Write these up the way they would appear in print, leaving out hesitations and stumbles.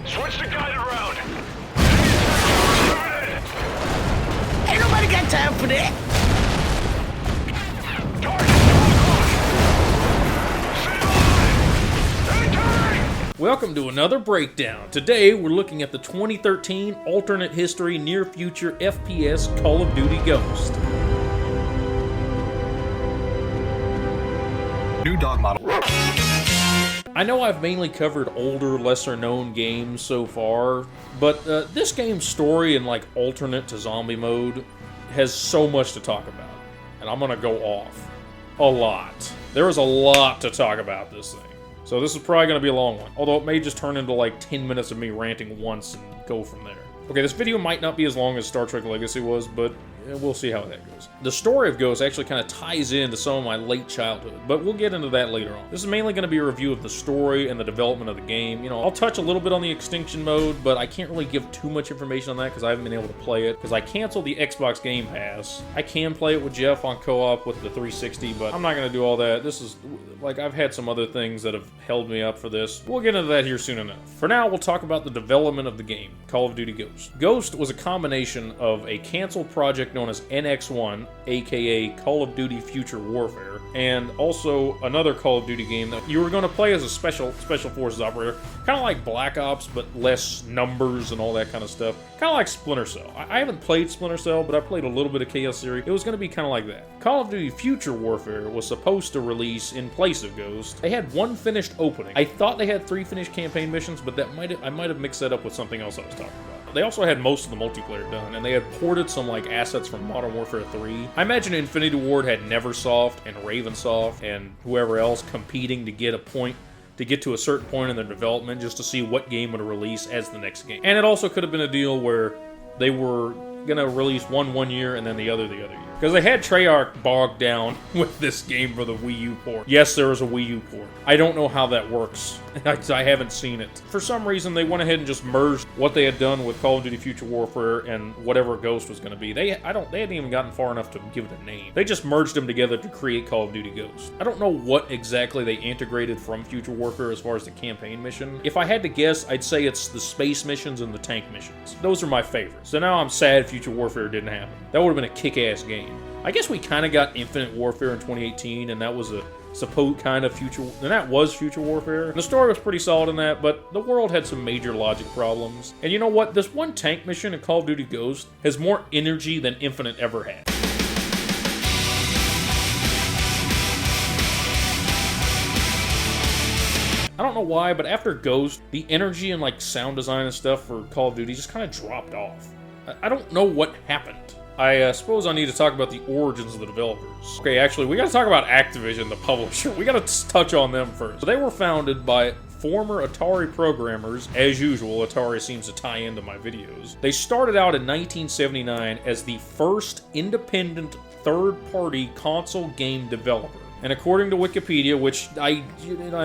Switch to guided round. Ain't nobody got time for that. Welcome to another breakdown. Today we're looking at the 2013 alternate history near future FPS Call of Duty Ghost. New dog model. I know I've mainly covered older, lesser-known games so far, but this game's story in like alternate to zombie mode has so much to talk about, and I'm gonna go off a lot. There is a lot to talk about this thing. So this is probably going to be a long one, although it may just turn into like 10 minutes of me ranting once and go from there. Okay, this video might not be as long as Star Trek Legacy was, but we'll see how that goes. The story of Ghost actually kind of ties into some of my late childhood, but we'll get into that later on. This is mainly going to be a review of the story and the development of the game. You know, I'll touch a little bit on the extinction mode, but I can't really give too much information on that because I haven't been able to play it, because I canceled the Xbox Game Pass. I can play it with Jeff on co-op with the 360, but I'm not going to do all that. This is, like, I've had some other things that have held me up for this. We'll get into that here soon enough. For now, we'll talk about the development of the game, Call of Duty Ghost. Ghost was a combination of a canceled project known as NX1, aka Call of Duty Future Warfare, and also another Call of Duty game that you were going to play as a special forces operator, kind of like Black Ops, but less numbers and all that kind of stuff. Kind of like Splinter Cell. I haven't played Splinter Cell, but I played a little bit of Chaos Theory. It was going to be kind of like that. Call of Duty Future Warfare was supposed to release in place of Ghost. They had one finished opening. I thought they had 3 finished campaign missions, but I might have mixed that up with something else I was talking about. They also had most of the multiplayer done, and they had ported some like assets from Modern Warfare 3. I imagine Infinity Ward had Neversoft and Ravensoft and whoever else competing to get to a certain point in their development just to see what game would release as the next game. And it also could have been a deal where they were gonna release one year and then the other year. Because they had Treyarch bogged down with this game for the Wii U port. Yes, there was a Wii U port. I don't know how that works. I haven't seen it. For some reason, they went ahead and just merged what they had done with Call of Duty Future Warfare and whatever Ghost was going to be. They hadn't even gotten far enough to give it a name. They just merged them together to create Call of Duty Ghost. I don't know what exactly they integrated from Future Warfare as far as the campaign mission. If I had to guess, I'd say it's the space missions and the tank missions. Those are my favorites. So now I'm sad Future Warfare didn't happen. That would have been a kick-ass game. I guess we kind of got Infinite Warfare in 2018, and that was a supposed kind of Future Warfare. And the story was pretty solid in that, but the world had some major logic problems. And you know what? This one tank mission in Call of Duty Ghost has more energy than Infinite ever had. I don't know why, but after Ghost, the energy and like sound design and stuff for Call of Duty just kind of dropped off. I don't know what happened. I suppose I need to talk about the origins of the developers. Okay, actually, we gotta talk about Activision, the publisher. We gotta touch on them first. So they were founded by former Atari programmers. As usual, Atari seems to tie into my videos. They started out in 1979 as the first independent third-party console game developer. And according to Wikipedia, which I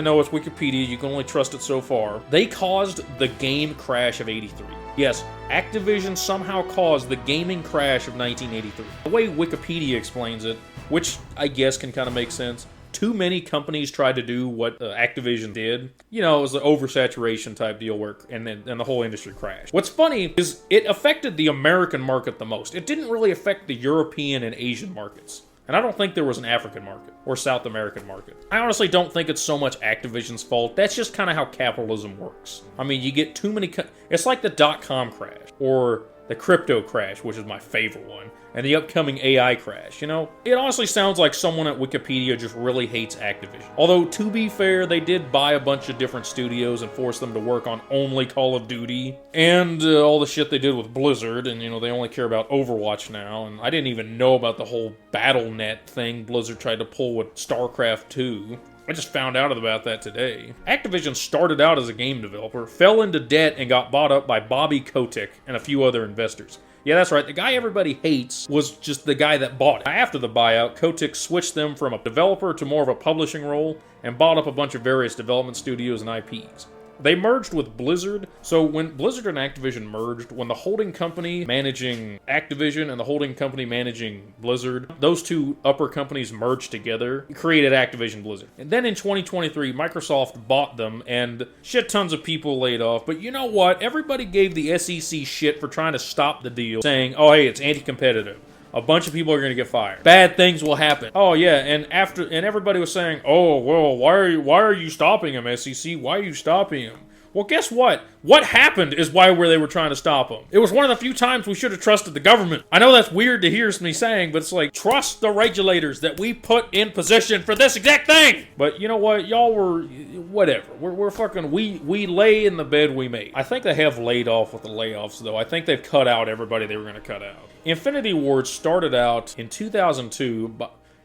know it's Wikipedia, you can only trust it so far, they caused the game crash of '83. Yes, Activision somehow caused the gaming crash of 1983. The way Wikipedia explains it, which I guess can kind of make sense, too many companies tried to do what Activision did. You know, it was an oversaturation type deal where, and the whole industry crashed. What's funny is it affected the American market the most. It didn't really affect the European and Asian markets. And I don't think there was an African market or South American market. I honestly don't think it's so much Activision's fault. That's just kind of how capitalism works. I mean, you get too many... It's like the .com crash or the crypto crash, which is my favorite one, and the upcoming AI crash, you know? It honestly sounds like someone at Wikipedia just really hates Activision. Although, to be fair, they did buy a bunch of different studios and force them to work on only Call of Duty, and all the shit they did with Blizzard, and, you know, they only care about Overwatch now, and I didn't even know about the whole BattleNet thing Blizzard tried to pull with StarCraft 2. I just found out about that today. Activision started out as a game developer, fell into debt, and got bought up by Bobby Kotick and a few other investors. Yeah, that's right. The guy everybody hates was just the guy that bought it. After the buyout, Kotick switched them from a developer to more of a publishing role and bought up a bunch of various development studios and IPs. They merged with Blizzard. So when Blizzard and Activision merged, when the holding company managing Activision and the holding company managing Blizzard, those two upper companies merged together, created Activision Blizzard. And then in 2023, Microsoft bought them and shit tons of people laid off. But you know what? Everybody gave the SEC shit for trying to stop the deal, saying, oh hey, it's anti-competitive. A bunch of people are going to get fired. Bad things will happen. Oh yeah, and everybody was saying, "Oh well, why are you stopping him, SEC? Why are you stopping him?" Well, guess what? What happened is why they were trying to stop him. It was one of the few times we should have trusted the government. I know that's weird to hear me saying, but it's like, trust the regulators that we put in position for this exact thing. But you know what? Y'all were, whatever. We're fucking, we lay in the bed we made. I think they have laid off with the layoffs, though. I think they've cut out everybody they were going to cut out. Infinity Ward started out in 2002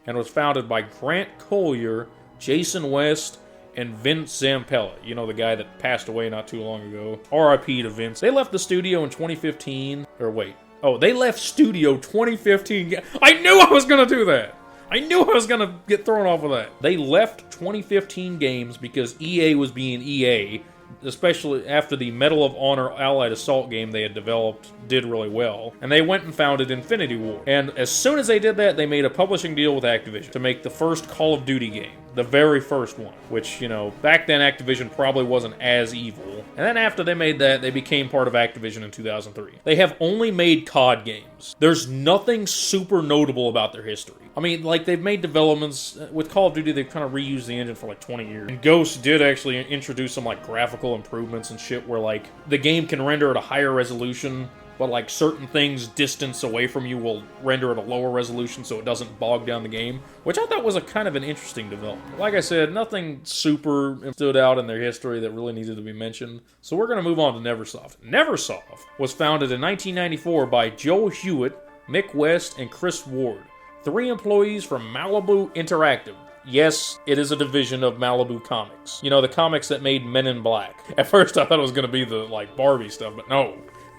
and was founded by Grant Collier, Jason West, and Vince Zampella, you know, the guy that passed away not too long ago. R.I.P. to Vince. They left the studio in 2015. Or wait. Oh, they left studio 2015. I knew I was going to do that. I knew I was going to get thrown off of that. They left 2015 games because EA was being EA, especially after the Medal of Honor Allied Assault game they had developed did really well. And they went and founded Infinity Ward. And as soon as they did that, they made a publishing deal with Activision to make the first Call of Duty game. The very first one, which, you know, back then Activision probably wasn't as evil. And then after they made that, they became part of Activision in 2003. They have only made CoD games. There's nothing super notable about their history. I mean, like, they've made developments. With Call of Duty, they've kind of reused the engine for like 20 years. And Ghost did actually introduce some like graphical improvements and shit where like the game can render at a higher resolution, but like certain things distance away from you will render at a lower resolution so it doesn't bog down the game, which I thought was a kind of an interesting development. Like I said, nothing super stood out in their history that really needed to be mentioned, so we're going to move on to Neversoft. Neversoft was founded in 1994 by Joe Hewitt, Mick West, and Chris Ward, 3 employees from Malibu Interactive. Yes, it is a division of Malibu Comics. You know, the comics that made Men in Black. At first I thought it was going to be the like Barbie stuff, but no.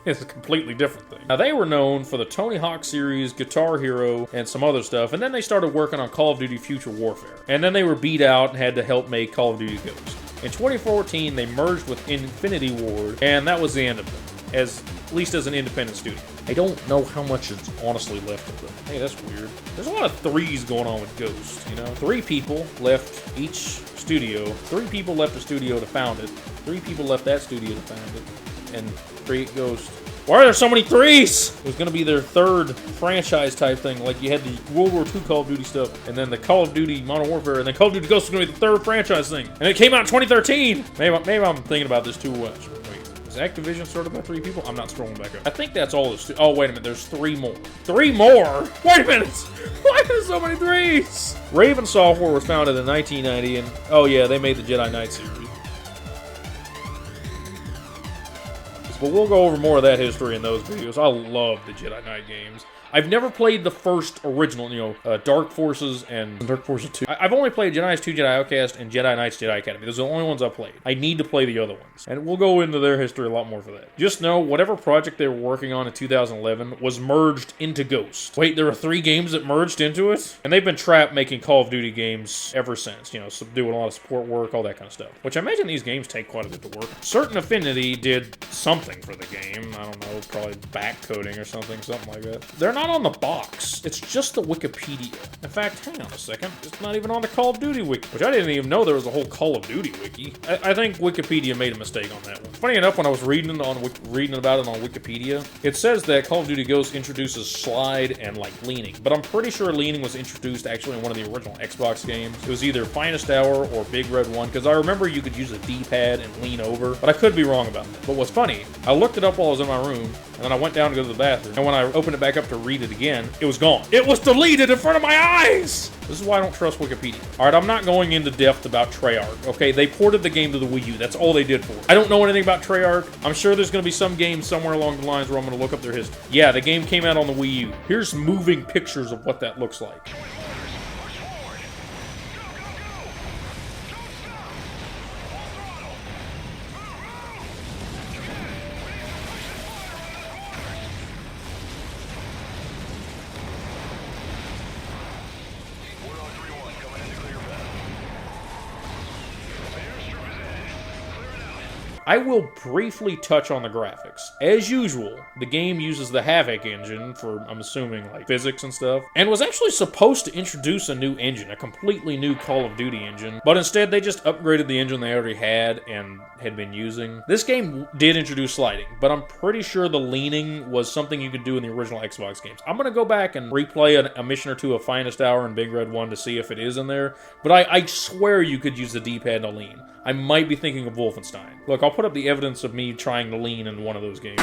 It's a completely different thing. Now, they were known for the Tony Hawk series, Guitar Hero, and some other stuff, and then they started working on Call of Duty Future Warfare. And then they were beat out and had to help make Call of Duty Ghost. In 2014, they merged with Infinity Ward, and that was the end of them, at least as an independent studio. I don't know how much is honestly left of them. Hey, that's weird. There's a lot of threes going on with Ghost, you know? 3 people left each studio. 3 people left the studio to found it. 3 people left that studio to found it. And create Ghost. Why are there so many 3s? It was going to be their 3rd franchise type thing. Like you had the World War II Call of Duty stuff, and then the Call of Duty Modern Warfare, and then Call of Duty Ghost was going to be the 3rd franchise thing. And it came out in 2013. Maybe I'm thinking about this too much. Wait, is Activision started by 3 people? I'm not scrolling back up. I think that's all. Oh, wait a minute. There's 3 more. 3 more? Wait a minute. Why are there so many 3s? Raven Software was founded in 1990, and oh yeah, they made the Jedi Knight series. But we'll go over more of that history in those videos. I love the Jedi Knight games. I've never played the first original, you know, Dark Forces and Dark Forces 2. I've only played Jedi Knights 2, Jedi Outcast, and Jedi Knights Jedi Academy. Those are the only ones I've played. I need to play the other ones. And we'll go into their history a lot more for that. Just know, whatever project they were working on in 2011 was merged into Ghost. Wait, there were 3 games that merged into it? And they've been trapped making Call of Duty games ever since. You know, doing a lot of support work, all that kind of stuff. Which I imagine these games take quite a bit to work. Certain Affinity did something for the game. I don't know, probably backcoding or something like that. They're not on the box. It's just the Wikipedia. In fact, hang on a second. It's not even on the Call of Duty wiki, which I didn't even know there was a whole Call of Duty wiki. I think Wikipedia made a mistake on that one. Funny enough, when I was reading about it on Wikipedia, it says that Call of Duty Ghost introduces slide and like leaning, but I'm pretty sure leaning was introduced actually in one of the original Xbox games. It was either Finest Hour or Big Red 1, because I remember you could use a D-pad and lean over, but I could be wrong about that. But what's funny, I looked it up while I was in my room, and then I went down to go to the bathroom, and when I opened it back up to read it again, it was gone. It was deleted in front of my eyes! This is why I don't trust Wikipedia. Alright, I'm not going into depth about Treyarch, okay? They ported the game to the Wii U. That's all they did for it. I don't know anything about Treyarch. I'm sure there's going to be some game somewhere along the lines where I'm going to look up their history. Yeah, the game came out on the Wii U. Here's moving pictures of what that looks like. I will briefly touch on the graphics. As usual, the game uses the Havoc engine for, I'm assuming, like, physics and stuff, and was actually supposed to introduce a new engine, a completely new Call of Duty engine, but instead they just upgraded the engine they already had and had been using. This game did introduce sliding, but I'm pretty sure the leaning was something you could do in the original Xbox games. I'm gonna go back and replay a mission or two of Finest Hour and Big Red 1 to see if it is in there, but I swear you could use the D-pad to lean. I might be thinking of Wolfenstein. Look, I'll put up the evidence of me trying to lean in one of those games.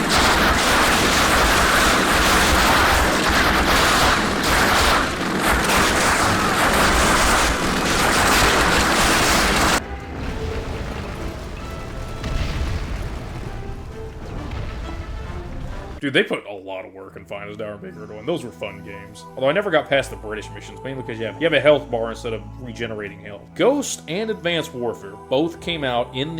Dude, they put a lot of work in Finest Hour and Big Red 1. Those were fun games. Although I never got past the British missions, mainly because you have a health bar instead of regenerating health. Ghost and Advanced Warfare both came out in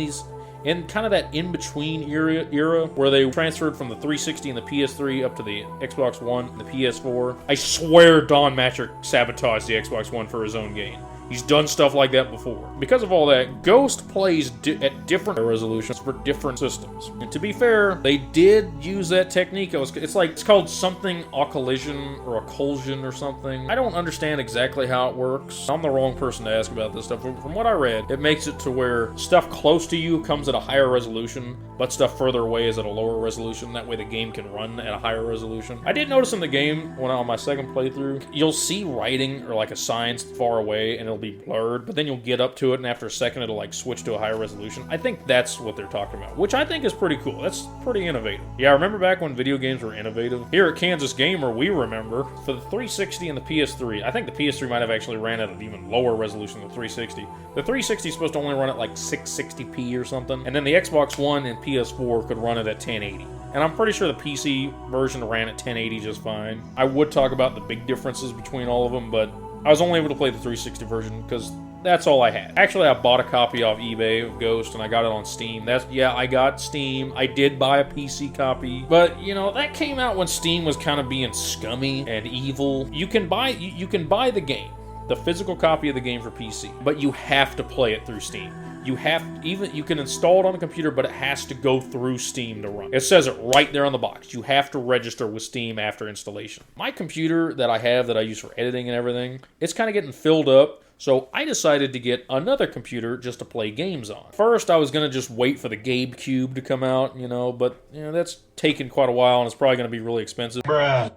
kind of that in-between era where they transferred from the 360 and the PS3 up to the Xbox One and the PS4. I swear Don Matrick sabotaged the Xbox One for his own gain. He's done stuff like that before. Because of all that, Ghost plays at different resolutions for different systems. And to be fair, they did use that technique. It's called something collision or a collision or something. I don't understand exactly how it works. I'm the wrong person to ask about this stuff. From what I read, it makes it to where stuff close to you comes at a higher resolution, but stuff further away is at a lower resolution. That way the game can run at a higher resolution. I did notice in the game, when on my second playthrough, you'll see writing or like a sign far away and it'll be blurred, but then you'll get up to it and after a second it'll like switch to a higher resolution. I think that's what they're talking about, which I think is pretty cool. That's pretty innovative. Yeah, I remember back when video games were innovative. Here at Kansas Gamer, we remember for the 360 and the PS3, I think the PS3 might have actually ran at an even lower resolution than the 360. The 360 is supposed to only run at like 660p or something, and then the Xbox One and PS4 could run it at 1080. And I'm pretty sure the PC version ran at 1080 just fine. I would talk about the big differences between all of them, but I was only able to play the 360 version because that's all I had. Actually, I bought a copy off eBay of Ghost, and I got it on Steam. I got Steam. I did buy a PC copy, but you know that came out when Steam was kind of being scummy and evil. You can buy the game, the physical copy of the game for PC, but you have to play it through Steam. You can install it on the computer, but it has to go through Steam to run. It says it right there on the box. You have to register with Steam after installation. My computer that I have that I use for editing and everything, it's kind of getting filled up. So I decided to get another computer just to play games on. First, I was going to just wait for the GameCube to come out, but that's taken quite a while and it's probably going to be really expensive. Bruh.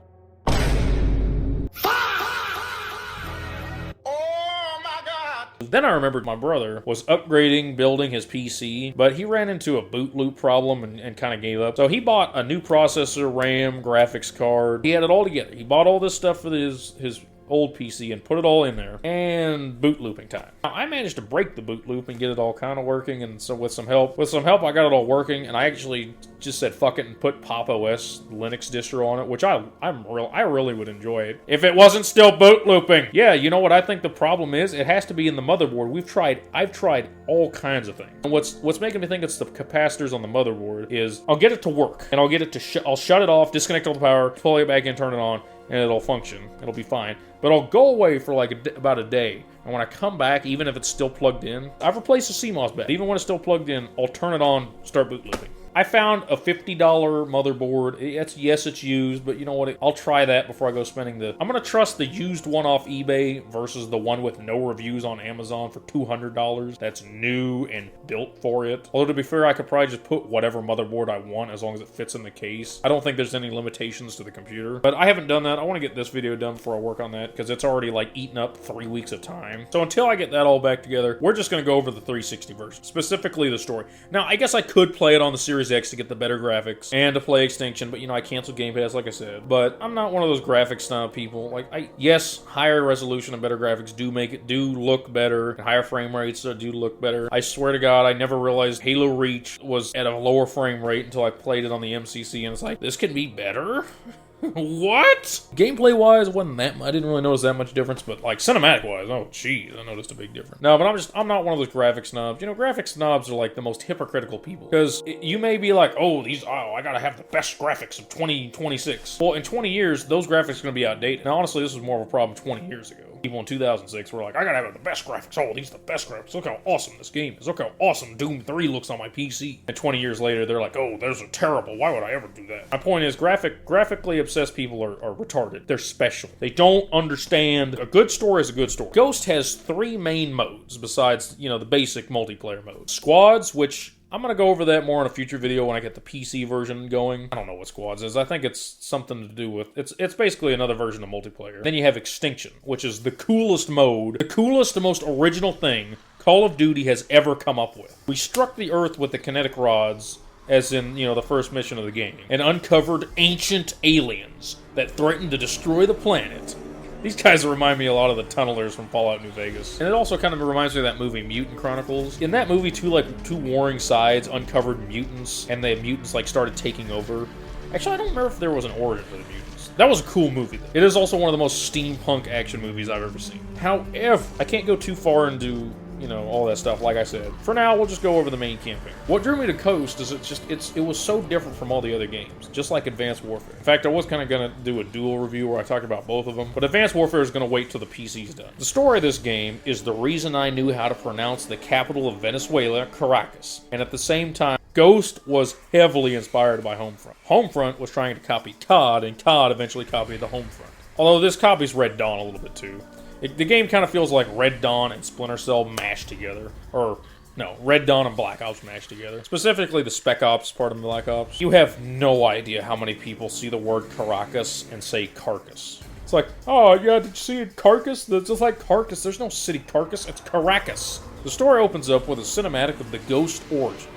Then I remembered my brother was building his PC, but he ran into a boot loop problem and kind of gave up. So he bought a new processor, RAM, graphics card. He had it all together. He bought all this stuff for his old PC and put it all in there, and boot looping time. Now, I managed to break the boot loop and get it all kind of working, and so with some help I got it all working, and I actually just said fuck it and put Pop! OS Linux distro on it, which I really would enjoy it if it wasn't still boot looping. Yeah, you know what I think the problem is? It has to be in the motherboard. I've tried all kinds of things. And what's making me think it's the capacitors on the motherboard is I'll get it to work, and I'll get it to I'll shut it off, disconnect all the power, pull it back in, turn it on, and it'll function. It'll be fine. But I'll go away for like about a day, and when I come back, even if it's still plugged in, I've replaced the CMOS bat. Even when it's still plugged in, I'll turn it on, start boot looping. I found a $50 motherboard. Yes, it's used, but you know what? I'll try that before I go spending I'm going to trust the used one off eBay versus the one with no reviews on Amazon for $200. That's new and built for it. Although, to be fair, I could probably just put whatever motherboard I want as long as it fits in the case. I don't think there's any limitations to the computer. But I haven't done that. I want to get this video done before I work on that because it's already like eaten up 3 weeks of time. So until I get that all back together, we're just going to go over the 360 version, specifically the story. Now, I guess I could play it on the Series X to get the better graphics and to play Extinction, but I canceled Game Pass like I said. But I'm not one of those graphics snob people. Yes, higher resolution and better graphics do look better. Higher frame rates do look better. I swear to God, I never realized Halo Reach was at a lower frame rate until I played it on the MCC, and it's like, this can be better? What? Gameplay-wise, I didn't really notice that much difference, but cinematic-wise, oh jeez, I noticed a big difference. No, but I'm not one of those graphic snobs. Graphic snobs are like the most hypocritical people. Because you may be like, I gotta have the best graphics of 2026. Well, in 20 years, those graphics are gonna be outdated. Now, honestly, this was more of a problem 20 years ago. People in 2006 were like, I gotta have the best graphics. Oh, these are the best graphics. Look how awesome this game is. Look how awesome Doom 3 looks on my PC. And 20 years later, they're like, oh, those are terrible. Why would I ever do that? My point is, graphically obsessed people are retarded. They're special. They don't understand. A good story is a good story. Ghost has 3 main modes besides, the basic multiplayer mode. Squads, which I'm going to go over that more in a future video when I get the PC version going. I don't know what Squads is. I think it's something to do with... It's basically another version of multiplayer. Then you have Extinction, which is the coolest mode, the coolest, the most original thing Call of Duty has ever come up with. We struck the Earth with the kinetic rods, as in, the first mission of the game, and uncovered ancient aliens that threatened to destroy the planet. These guys remind me a lot of the tunnelers from Fallout New Vegas. And it also kind of reminds me of that movie, Mutant Chronicles. In that movie, two warring sides uncovered mutants, and the mutants, started taking over. Actually, I don't remember if there was an origin for the mutants. That was a cool movie, though. It is also one of the most steampunk action movies I've ever seen. However, I can't go too far into... all that stuff, like I said. For now, we'll just go over the main campaign. What drew me to Ghost is it was so different from all the other games, just like Advanced Warfare. In fact, I was kind of going to do a dual review where I talked about both of them, but Advanced Warfare is going to wait till the PC's done. The story of this game is the reason I knew how to pronounce the capital of Venezuela, Caracas, and at the same time, Ghost was heavily inspired by Homefront. Homefront was trying to copy CoD, and CoD eventually copied the Homefront. Although this copies Red Dawn a little bit too. The game kind of feels like Red Dawn and Splinter Cell mashed together. Or, no, Red Dawn and Black Ops mashed together. Specifically the Spec Ops part of Black Ops. You have no idea how many people see the word Caracas and say Carcass. It's like, oh, yeah, did you see it? Carcass? That's just like Carcass. There's no city Carcass. It's Caracas. The story opens up with a cinematic of the Ghost origin.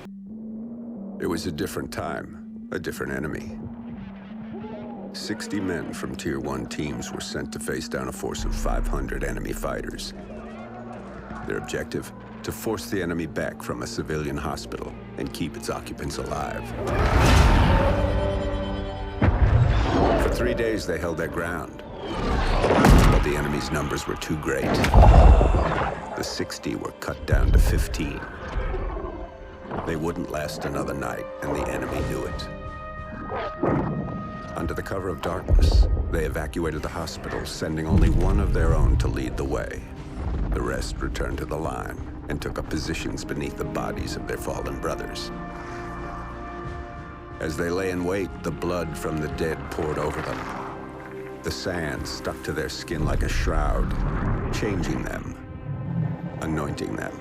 It was a different time, a different enemy. 60 men from Tier 1 teams were sent to face down a force of 500 enemy fighters. Their objective? To force the enemy back from a civilian hospital and keep its occupants alive. For 3 days, they held their ground. But the enemy's numbers were too great. The 60 were cut down to 15. They wouldn't last another night, and the enemy knew it. Under the cover of darkness, they evacuated the hospital, sending only one of their own to lead the way. The rest returned to the line and took up positions beneath the bodies of their fallen brothers. As they lay in wait, the blood from the dead poured over them. The sand stuck to their skin like a shroud, changing them, anointing them.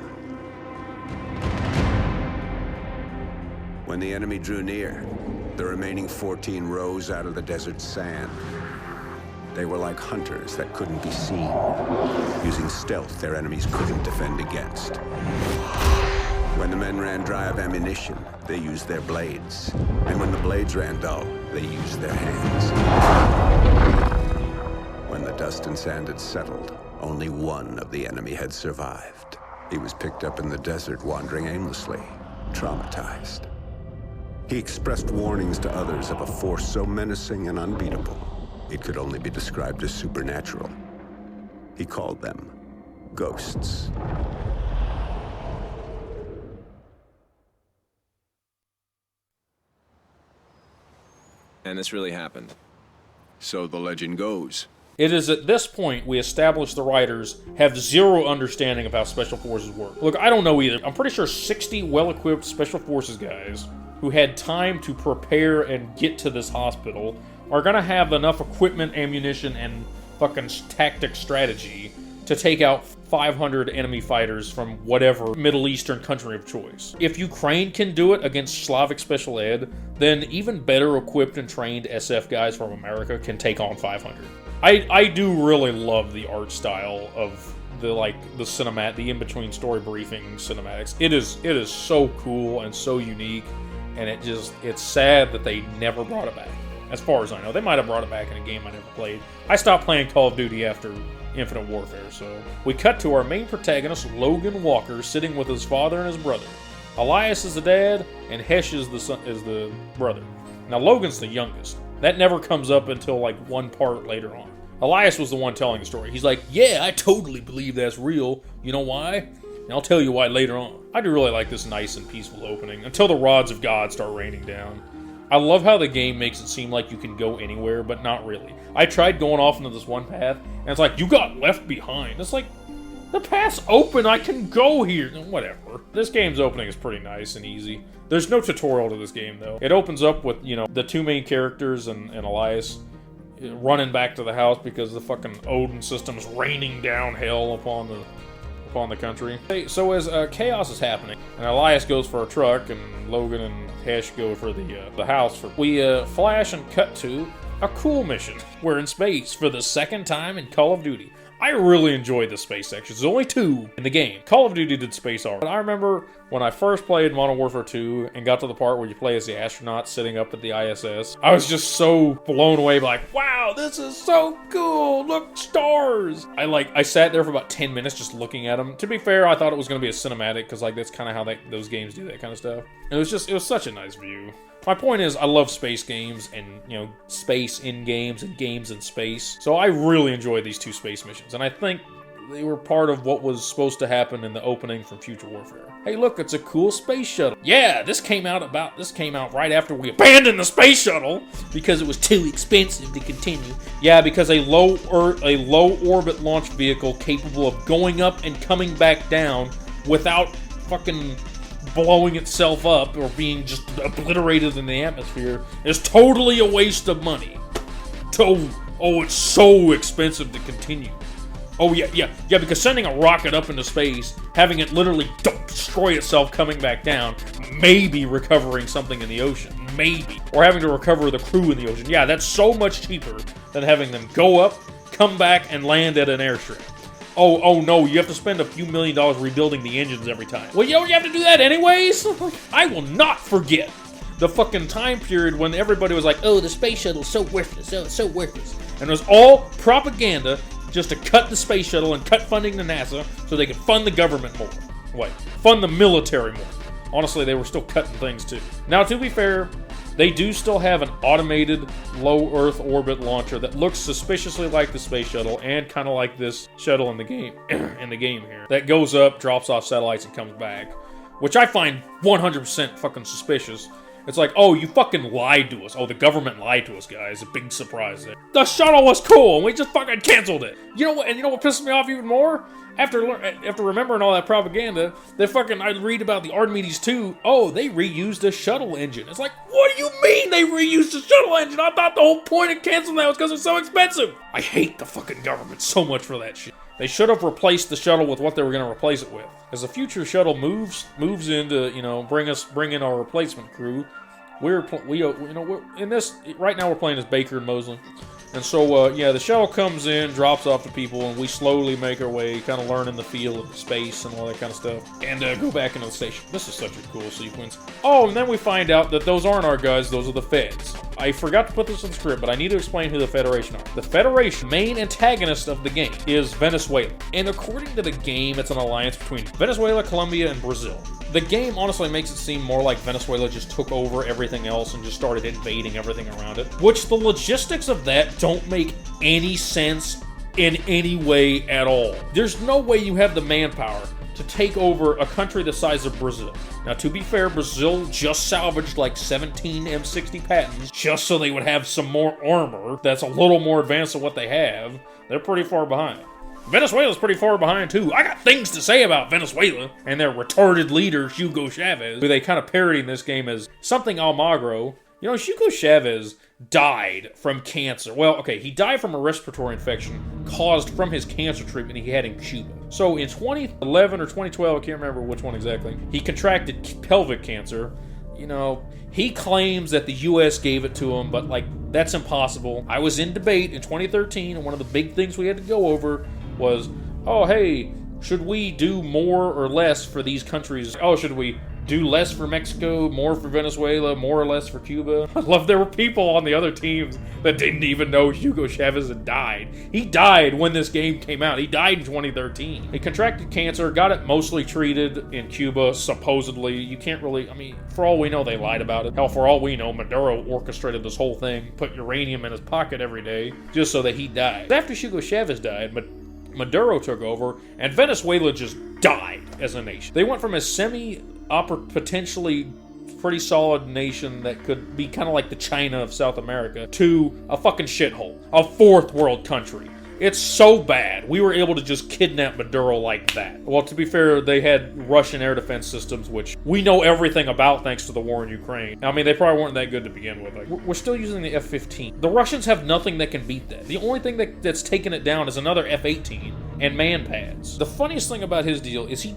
When the enemy drew near, the remaining 14 rose out of the desert sand. They were like hunters that couldn't be seen, using stealth their enemies couldn't defend against. When the men ran dry of ammunition, they used their blades. And when the blades ran dull, they used their hands. When the dust and sand had settled, only one of the enemy had survived. He was picked up in the desert, wandering aimlessly, traumatized. He expressed warnings to others of a force so menacing and unbeatable, it could only be described as supernatural. He called them ghosts. And this really happened. So the legend goes. It is at this point we establish the writers have zero understanding of how Special Forces work. Look, I don't know either. I'm pretty sure 60 well-equipped Special Forces guys who had time to prepare and get to this hospital are gonna have enough equipment, ammunition, and fucking tactic strategy to take out 500 enemy fighters from whatever Middle Eastern country of choice. If Ukraine can do it against Slavic Special Ed, then even better equipped and trained SF guys from America can take on 500. I do really love the art style of the in-between story briefing cinematics. It is so cool and so unique, and it's sad that they never brought it back. As far as I know, they might have brought it back in a game I never played. I stopped playing Call of Duty after Infinite Warfare, so we cut to our main protagonist, Logan Walker, sitting with his father and his brother. Elias is the dad, and Hesh is the brother. Now, Logan's the youngest. That never comes up until, one part later on. Elias was the one telling the story. He's like, yeah, I totally believe that's real. You know why? And I'll tell you why later on. I do really like this nice and peaceful opening, until the rods of God start raining down. I love how the game makes it seem like you can go anywhere, but not really. I tried going off into this one path, and it's like, you got left behind. It's like, the path's open, I can go here. Whatever. This game's opening is pretty nice and easy. There's no tutorial to this game, though. It opens up with, you know, the two main characters and Elias running back to the house because the fucking Odin system is raining down hell upon the country. Hey, so as chaos is happening, and Elias goes for a truck, and Logan and Hesh go for the house, we flash and cut to a cool mission. We're in space for the second time in Call of Duty. I really enjoyed the space sections. There's only 2 in the game. Call of Duty did space art. I remember when I first played Modern Warfare 2 and got to the part where you play as the astronaut sitting up at the ISS, I was just so blown away by like, wow, this is so cool. Look, stars. I sat there for about 10 minutes just looking at them. To be fair, I thought it was going to be a cinematic because like that's kind of how those games do that kind of stuff. And it was such a nice view. My point is, I love space games and, you know, space in games and games in space. So I really enjoyed these 2 space missions, and I think they were part of what was supposed to happen in the opening from Future Warfare. Hey, look, it's a cool space shuttle. Yeah, this came out right after we abandoned the space shuttle because it was too expensive to continue. Yeah, because a low orbit launch vehicle capable of going up and coming back down without fucking blowing itself up or being just obliterated in the atmosphere is totally a waste of money. Oh, it's so expensive to continue. Oh, yeah, because sending a rocket up into space, having it literally destroy itself coming back down, maybe recovering something in the ocean, maybe, or having to recover the crew in the ocean, yeah, that's so much cheaper than having them go up, come back, and land at an airstrip. Oh no, you have to spend a few $1 million rebuilding the engines every time. Well, you have to do that anyways? I will not forget the fucking time period when everybody was like, oh, the space shuttle's so worthless, oh, it's so worthless. And it was all propaganda just to cut the space shuttle and cut funding to NASA so they could fund the government more. Fund the military more. Honestly, they were still cutting things too. Now, to be fair, they do still have an automated low Earth orbit launcher that looks suspiciously like the space shuttle and kind of like this shuttle in the game here. That goes up, drops off satellites, and comes back, which I find 100% fucking suspicious. It's like, oh, you fucking lied to us. Oh, the government lied to us, guys. A big surprise there. The shuttle was cool, and we just fucking canceled it. You know what? And you know what pisses me off even more? After remembering all that propaganda, I read about the Archimedes 2. Oh, they reused a shuttle engine. It's like, what do you mean they reused a shuttle engine? I thought the whole point of canceling that was because it's so expensive. I hate the fucking government so much for that shit. They should have replaced the shuttle with what they were going to replace it with. As the future shuttle moves in to, you know, bring in our replacement crew. We're in this right now. We're playing as Baker and Mosley. And so, the shuttle comes in, drops off the people, and we slowly make our way, kind of learning the feel of space and all that kind of stuff, and go back into the station. This is such a cool sequence. Oh, and then we find out that those aren't our guys, those are the Feds. I forgot to put this in the script, but I need to explain who the Federation are. The Federation, main antagonist of the game, is Venezuela. And according to the game, it's an alliance between Venezuela, Colombia, and Brazil. The game honestly makes it seem more like Venezuela just took over everything else and just started invading everything around it, which the logistics of that don't make any sense in any way at all. There's no way you have the manpower to take over a country the size of Brazil. Now, to be fair, Brazil just salvaged like 17 M60 Pattons just so they would have some more armor that's a little more advanced than what they have. They're pretty far behind. Venezuela's pretty far behind, too. I got things to say about Venezuela and their retarded leader, Hugo Chavez, who they kind of parody in this game as something Almagro. You know, Hugo Chavez died from cancer. Well, okay, he died from a respiratory infection caused from his cancer treatment he had in Cuba. So in 2011 or 2012, I can't remember which one exactly, he contracted pelvic cancer. You know, he claims that the U.S. gave it to him, but, like, that's impossible. I was in debate in 2013, and one of the big things we had to go over was, oh, hey, should we do more or less for these countries? Oh, should we do less for Mexico, more for Venezuela, more or less for Cuba? I love there were people on the other teams that didn't even know Hugo Chavez had died. He died when this game came out. He died in 2013. He contracted cancer, got it mostly treated in Cuba, supposedly. You can't really, I mean, for all we know, they lied about it. Hell, for all we know, Maduro orchestrated this whole thing, put uranium in his pocket every day, just so that he died. After Hugo Chavez died, Maduro took over, and Venezuela just died as a nation. They went from a potentially pretty solid nation that could be kind of like the China of South America to a fucking shithole. A fourth world country. It's so bad. We were able to just kidnap Maduro like that. Well, to be fair, they had Russian air defense systems, which we know everything about thanks to the war in Ukraine. I mean, they probably weren't that good to begin with. Like, we're still using the F-15. The Russians have nothing that can beat that. The only thing that's taken it down is another F-18 and man pads. The funniest thing about his deal is he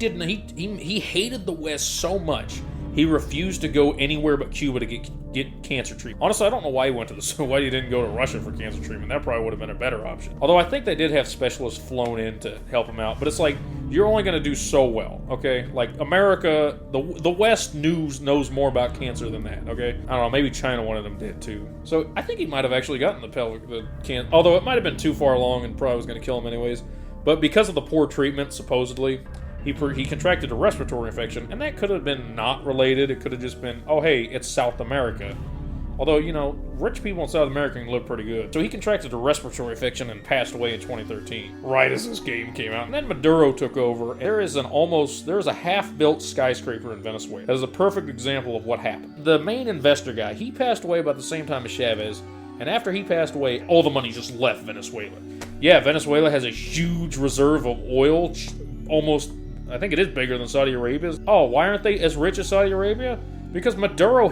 hated the West so much. He refused to go anywhere but Cuba to get cancer treatment. Honestly, I don't know why he went to why he didn't go to Russia for cancer treatment. That probably would have been a better option. Although I think they did have specialists flown in to help him out. But it's like, you're only going to do so well, okay? Like, America, the West knows more about cancer than that, okay? I don't know, maybe China, one of them did too. So I think he might have actually gotten the cancer. Although it might have been too far along and probably was going to kill him anyways. But because of the poor treatment, supposedly, he contracted a respiratory infection, and that could have been not related. It could have just been, oh, hey, it's South America. Although, you know, rich people in South America can live pretty good. So he contracted a respiratory infection and passed away in 2013, right as this game came out. And then Maduro took over. There is a half-built skyscraper in Venezuela. That is a perfect example of what happened. The main investor guy, he passed away about the same time as Chavez, and after he passed away, all the money just left Venezuela. Yeah, Venezuela has a huge reserve of oil, almost, I think it is bigger than Saudi Arabia's. Oh, why aren't they as rich as Saudi Arabia? Because Maduro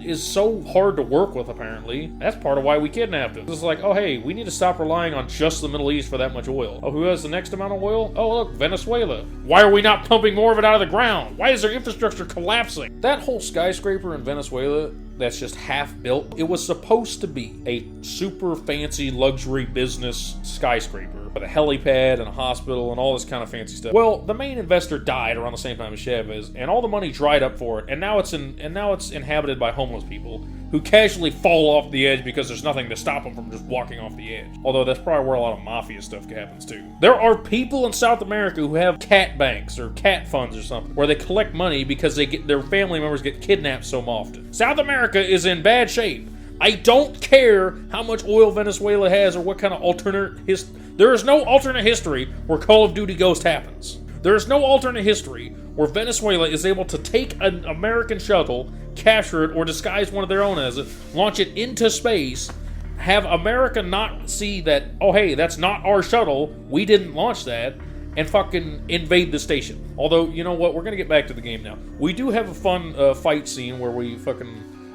is so hard to work with, apparently. That's part of why we kidnapped him. It's like, oh, hey, we need to stop relying on just the Middle East for that much oil. Oh, who has the next amount of oil? Oh, look, Venezuela. Why are we not pumping more of it out of the ground? Why is their infrastructure collapsing? That whole skyscraper in Venezuela that's just half built, it was supposed to be a super fancy luxury business skyscraper with a helipad and a hospital and all this kind of fancy stuff. Well, the main investor died around the same time as Chavez, and all the money dried up for it, and now it's inhabited by homeless people who casually fall off the edge because there's nothing to stop them from just walking off the edge. Although that's probably where a lot of mafia stuff happens too. There are people in South America who have cat banks or cat funds or something where they collect money because their family members get kidnapped so often. South America is in bad shape. I don't care how much oil Venezuela has or what kind of alternate history. There is no alternate history where Call of Duty Ghost happens. There is no alternate history where Venezuela is able to take an American shuttle, capture it, or disguise one of their own as it, launch it into space, have America not see that, oh hey, that's not our shuttle, we didn't launch that, and fucking invade the station. Although, you know what, we're gonna get back to the game now. We do have a fun fight scene where we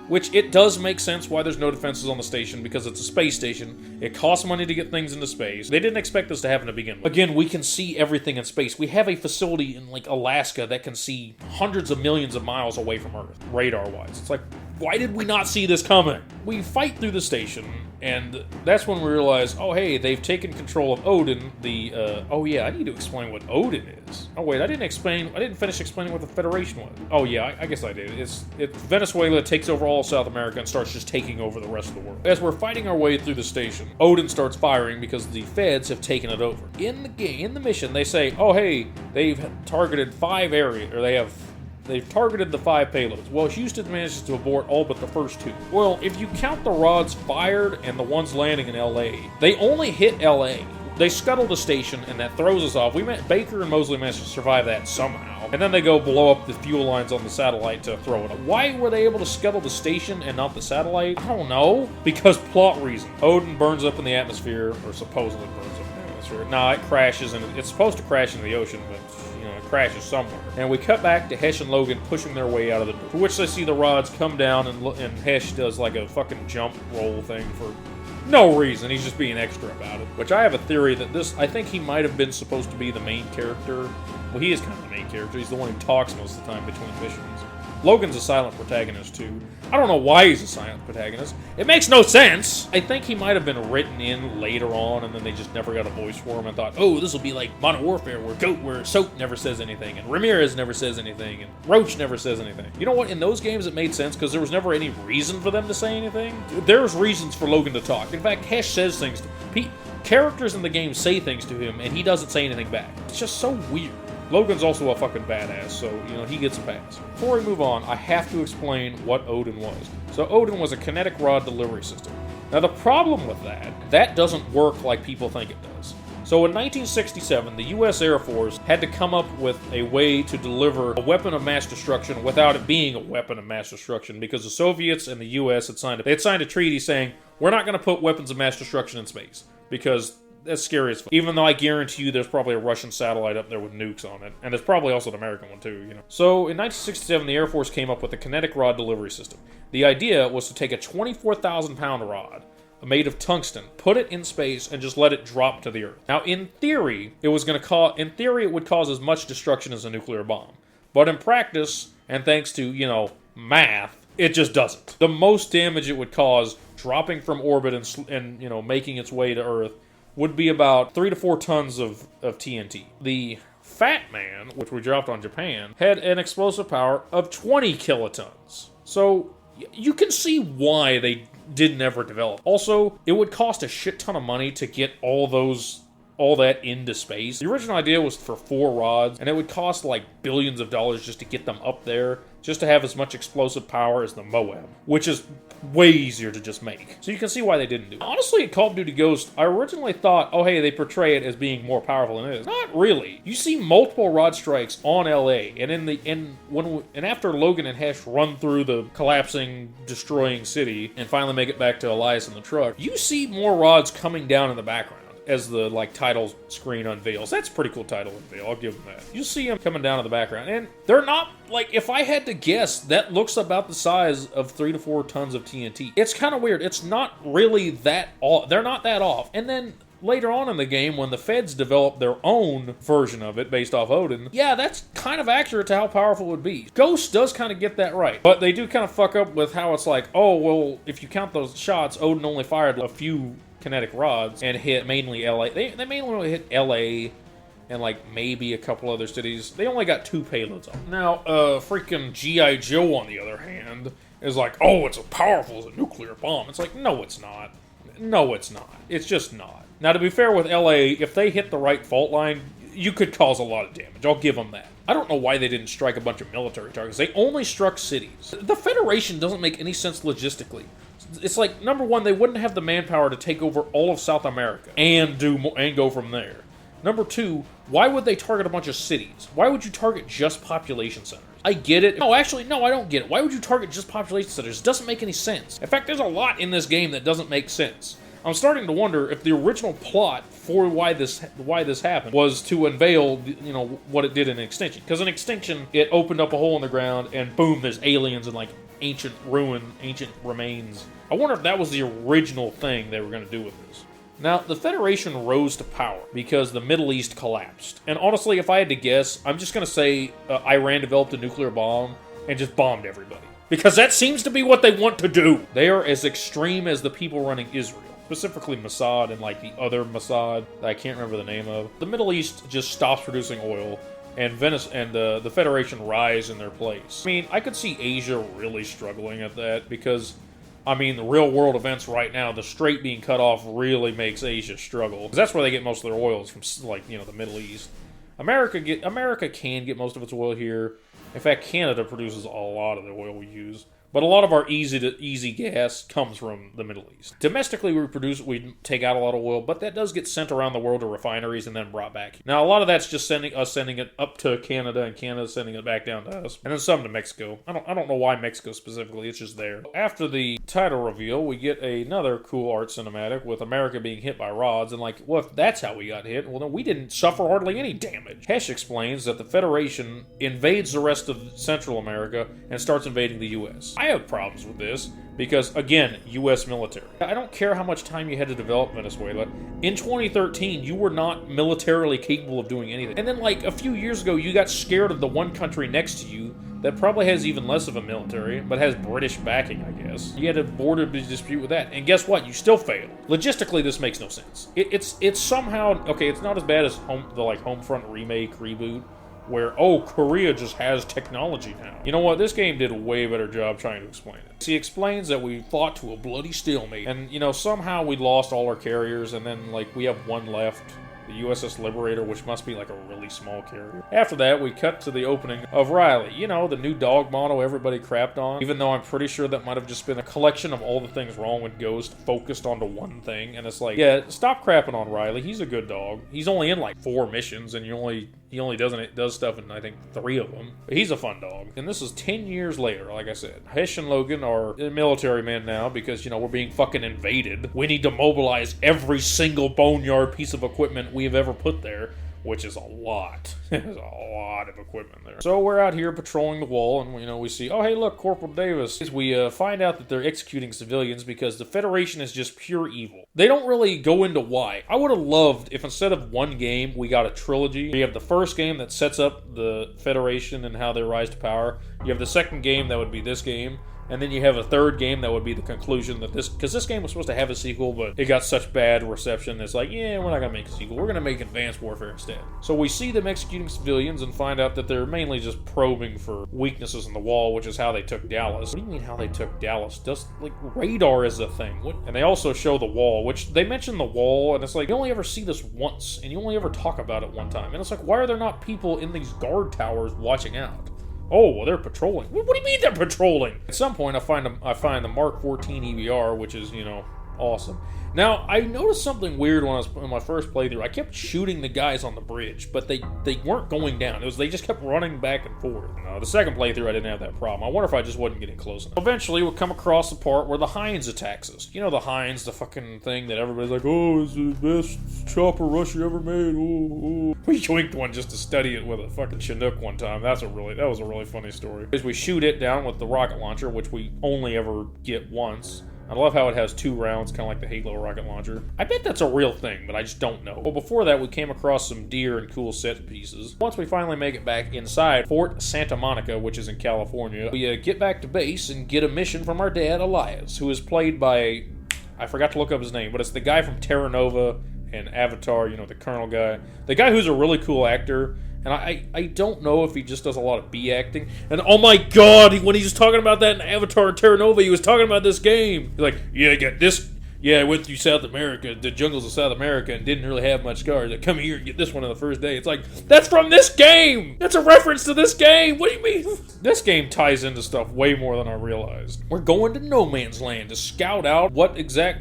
which it does make sense why there's no defenses on the station, because it's a space station. It costs money to get things into space. They didn't expect this to happen to begin with. Again, we can see everything in space. We have a facility in, like, Alaska that can see hundreds of millions of miles away from Earth, radar-wise. It's like, why did we not see this coming? We fight through the station, and that's when we realize, oh, hey, they've taken control of Odin, oh, yeah, I need to explain what Odin is. Oh, wait, I didn't finish explaining what the Federation was. Oh, yeah, I guess I did. It's Venezuela takes over all of South America and starts just taking over the rest of the world. As we're fighting our way through the station, Odin starts firing because the feds have taken it over. In the mission, they say, oh, hey, they've targeted 5 areas, or they've targeted the 5 payloads. Well, Houston manages to abort all but the first 2. Well, if you count the rods fired and the ones landing in LA, they only hit LA. They scuttle the station, and that throws us off. Baker and Mosley managed to survive that somehow. And then they go blow up the fuel lines on the satellite to throw it up. Why were they able to scuttle the station and not the satellite? I don't know. Because plot reason. Odin burns up in the atmosphere, or supposedly burns up in the atmosphere. Nah, it crashes, and it's supposed to crash in the ocean, but it crashes somewhere. And we cut back to Hesh and Logan pushing their way out of the door, for which they see the rods come down, and Hesh does like a fucking jump roll thing for no reason. He's just being extra about it. Which I have a theory that I think he might have been supposed to be the main character. Well, he is kind of the main character. He's the one who talks most of the time between missions. Logan's a silent protagonist, too. I don't know why he's a silent protagonist. It makes no sense! I think he might have been written in later on, and then they just never got a voice for him and thought, oh, this will be like Modern Warfare, where Soap never says anything, and Ramirez never says anything, and Roach never says anything. You know what? In those games, it made sense, because there was never any reason for them to say anything. There's reasons for Logan to talk. In fact, Hesh says things to characters in the game say things to him, and he doesn't say anything back. It's just so weird. Logan's also a fucking badass, so, he gets a pass. Before we move on, I have to explain what Odin was. So Odin was a kinetic rod delivery system. Now the problem with that doesn't work like people think it does. So in 1967, the U.S. Air Force had to come up with a way to deliver a weapon of mass destruction without it being a weapon of mass destruction, because the Soviets and the U.S. had signed a treaty saying, we're not going to put weapons of mass destruction in space, because that's scary as fuck. Even though I guarantee you there's probably a Russian satellite up there with nukes on it. And there's probably also an American one too, you know. So in 1967, the Air Force came up with the kinetic rod delivery system. The idea was to take a 24,000-pound rod made of tungsten, put it in space, and just let it drop to the Earth. Now, in theory, it would cause as much destruction as a nuclear bomb. But in practice, and thanks to, you know, math, it just doesn't. The most damage it would cause dropping from orbit and you know, making its way to Earth would be about 3 to 4 tons of TNT. The Fat Man, which we dropped on Japan, had an explosive power of 20 kilotons. So you can see why they didn't ever develop. Also, it would cost a shit ton of money to get all that into space. The original idea was for 4 rods, and it would cost like billions of dollars just to get them up there, just to have as much explosive power as the Moab, which is way easier to just make. So you can see why they didn't do it. Honestly, in Call of Duty Ghost, I originally thought, oh hey, they portray it as being more powerful than it is. Not really. You see multiple rod strikes on LA, and after Logan and Hesh run through the collapsing, destroying city and finally make it back to Elias in the truck, you see more rods coming down in the background as the title screen unveils. That's a pretty cool title unveil, I'll give them that. You see them coming down in the background, and they're not, if I had to guess, that looks about the size of 3 to 4 tons of TNT. It's kind of weird. It's not really that off. They're not that off. And then later on in the game, when the feds develop their own version of it based off Odin, yeah, that's kind of accurate to how powerful it would be. Ghost does kind of get that right. But they do kind of fuck up with how it's like, oh, well, if you count those shots, Odin only fired a few kinetic rods and hit mainly LA. They mainly only hit LA and maybe a couple other cities. They only got 2 payloads on. Now, freaking G.I. Joe, on the other hand, is like, oh, it's as powerful as a nuclear bomb. It's like, no, it's not. No, it's not. It's just not. Now, to be fair with LA, if they hit the right fault line, you could cause a lot of damage. I'll give them that. I don't know why they didn't strike a bunch of military targets. They only struck cities. The Federation doesn't make any sense logistically. It's like, number one, they wouldn't have the manpower to take over all of South America and go from there. Number two, why would they target a bunch of cities? Why would you target just population centers? I get it. No, actually, no, I don't get it. Why would you target just population centers? It doesn't make any sense. In fact, there's a lot in this game that doesn't make sense. I'm starting to wonder if the original plot for why this happened was to unveil, what it did in Extinction. Because in Extinction, it opened up a hole in the ground, and boom, there's aliens and ancient remains. I wonder if that was the original thing they were going to do with this. Now, the Federation rose to power because the Middle East collapsed. And honestly, if I had to guess, I'm just going to say Iran developed a nuclear bomb and just bombed everybody. Because that seems to be what they want to do. They are as extreme as the people running Israel. Specifically Mossad and the other Mossad that I can't remember the name of. The Middle East just stops producing oil, and Venice and the Federation rise in their place. I mean, I could see Asia really struggling at that because, the real world events right now, the Strait being cut off really makes Asia struggle. Because that's where they get most of their oils from, the Middle East. America can get most of its oil here. In fact, Canada produces a lot of the oil we use. But a lot of our easy gas comes from the Middle East. Domestically, we take out a lot of oil, but that does get sent around the world to refineries and then brought back. Now, a lot of that's just sending it up to Canada, and Canada sending it back down to us, and then some to Mexico. I don't know why Mexico specifically. It's just there. After the title reveal, we get another cool art cinematic with America being hit by rods, and well, if that's how we got hit, well, then we didn't suffer hardly any damage. Hesh explains that the Federation invades the rest of Central America and starts invading the U.S. I have problems with this because, again, U.S. military. I don't care how much time you had to develop Venezuela. In 2013, you were not militarily capable of doing anything. And then, a few years ago, you got scared of the one country next to you that probably has even less of a military, but has British backing, I guess. You had a border dispute with that. And guess what? You still failed. Logistically, this makes no sense. It's somehow... Okay, it's not as bad as Homefront remake, reboot, where, Korea just has technology now. You know what? This game did a way better job trying to explain it. He explains that we fought to a bloody stalemate, and, somehow we lost all our carriers, and then, we have one left, the USS Liberator, which must be like a really small carrier. After that, we cut to the opening of Riley. You know, the new dog model everybody crapped on, even though I'm pretty sure that might have just been a collection of all the things wrong with Ghost focused onto one thing. And it's like, yeah, stop crapping on Riley. He's a good dog. He's only in like 4 missions, and he only does stuff in, I think, 3 of them. But he's a fun dog. And this is 10 years later, like I said. Hesh and Logan are military men now because, you know, we're being fucking invaded. We need to mobilize every single boneyard piece of equipment we've ever put there, which is a lot. There's a lot of equipment there. So we're out here patrolling the wall, and, you know, we see, oh, hey, look, Corporal Davis. We find out that they're executing civilians because the Federation is just pure evil. They don't really go into why. I would have loved if instead of one game, we got a trilogy. You have the first game that sets up the Federation and how they rise to power. You have the second game that would be this game. And then you have a third game that would be the conclusion that because this game was supposed to have a sequel, but it got such bad reception, it's like, yeah, we're not going to make a sequel. We're going to make Advanced Warfare instead. So we see them executing civilians and find out that they're mainly just probing for weaknesses in the wall, which is how they took Dallas. What do you mean how they took Dallas? Just, like, radar is a thing. And they also show the wall, which they mention the wall, and it's like, you only ever see this once, and you only ever talk about it one time. And it's like, why are there not people in these guard towers watching out? Oh, well, they're patrolling. What do you mean they're patrolling? At some point, I find the Mark 14 EBR, which is, you know, awesome. Now, I noticed something weird when I was in my first playthrough. I kept shooting the guys on the bridge, but they weren't going down. They just kept running back and forth. The second playthrough, I didn't have that problem. I wonder if I just wasn't getting close enough. Eventually, we'll come across the part where the Heinz attacks us. You know the Heinz, the fucking thing that everybody's like, oh, it's the best chopper Russia ever made. Oh, oh. We yoinked one just to study it with a fucking Chinook one time. That was a really funny story. As we shoot it down with the rocket launcher, which we only ever get once. I love how it has 2 rounds, kind of like the Halo rocket launcher. I bet that's a real thing, but I just don't know. Well, before that, we came across some deer and cool set pieces. Once we finally make it back inside Fort Santa Monica, which is in California, we get back to base and get a mission from our dad, Elias, who is played by... I forgot to look up his name, but it's the guy from Terra Nova and Avatar, you know, the Colonel guy. The guy who's a really cool actor. And I don't know if he just does a lot of B acting. And oh my god, when he was talking about that in Avatar and Terra Nova, he was talking about this game. He's like, yeah, I got this. Yeah, I went through South America, the jungles of South America, and didn't really have much scars. Like, come here and get this one on the first day. It's like, that's from this game! That's a reference to this game! What do you mean? This game ties into stuff way more than I realized. We're going to No Man's Land to scout out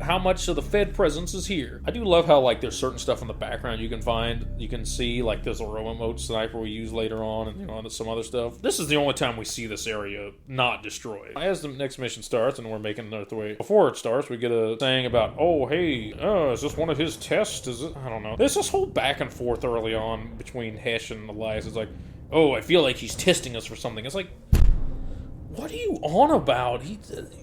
how much of the Fed presence is here. I do love how, like, there's certain stuff in the background you can see, like there's a remote sniper we use later on, and, you know, some other stuff. This is the only time we see this area not destroyed. As the next mission starts, and we're making another way, before it starts, we get a saying about, oh, hey, is this one of his tests? Is it? I don't know. There's this whole back and forth early on between Hesh and Elias. It's like, oh, I feel like he's testing us for something. It's like, what are you on about?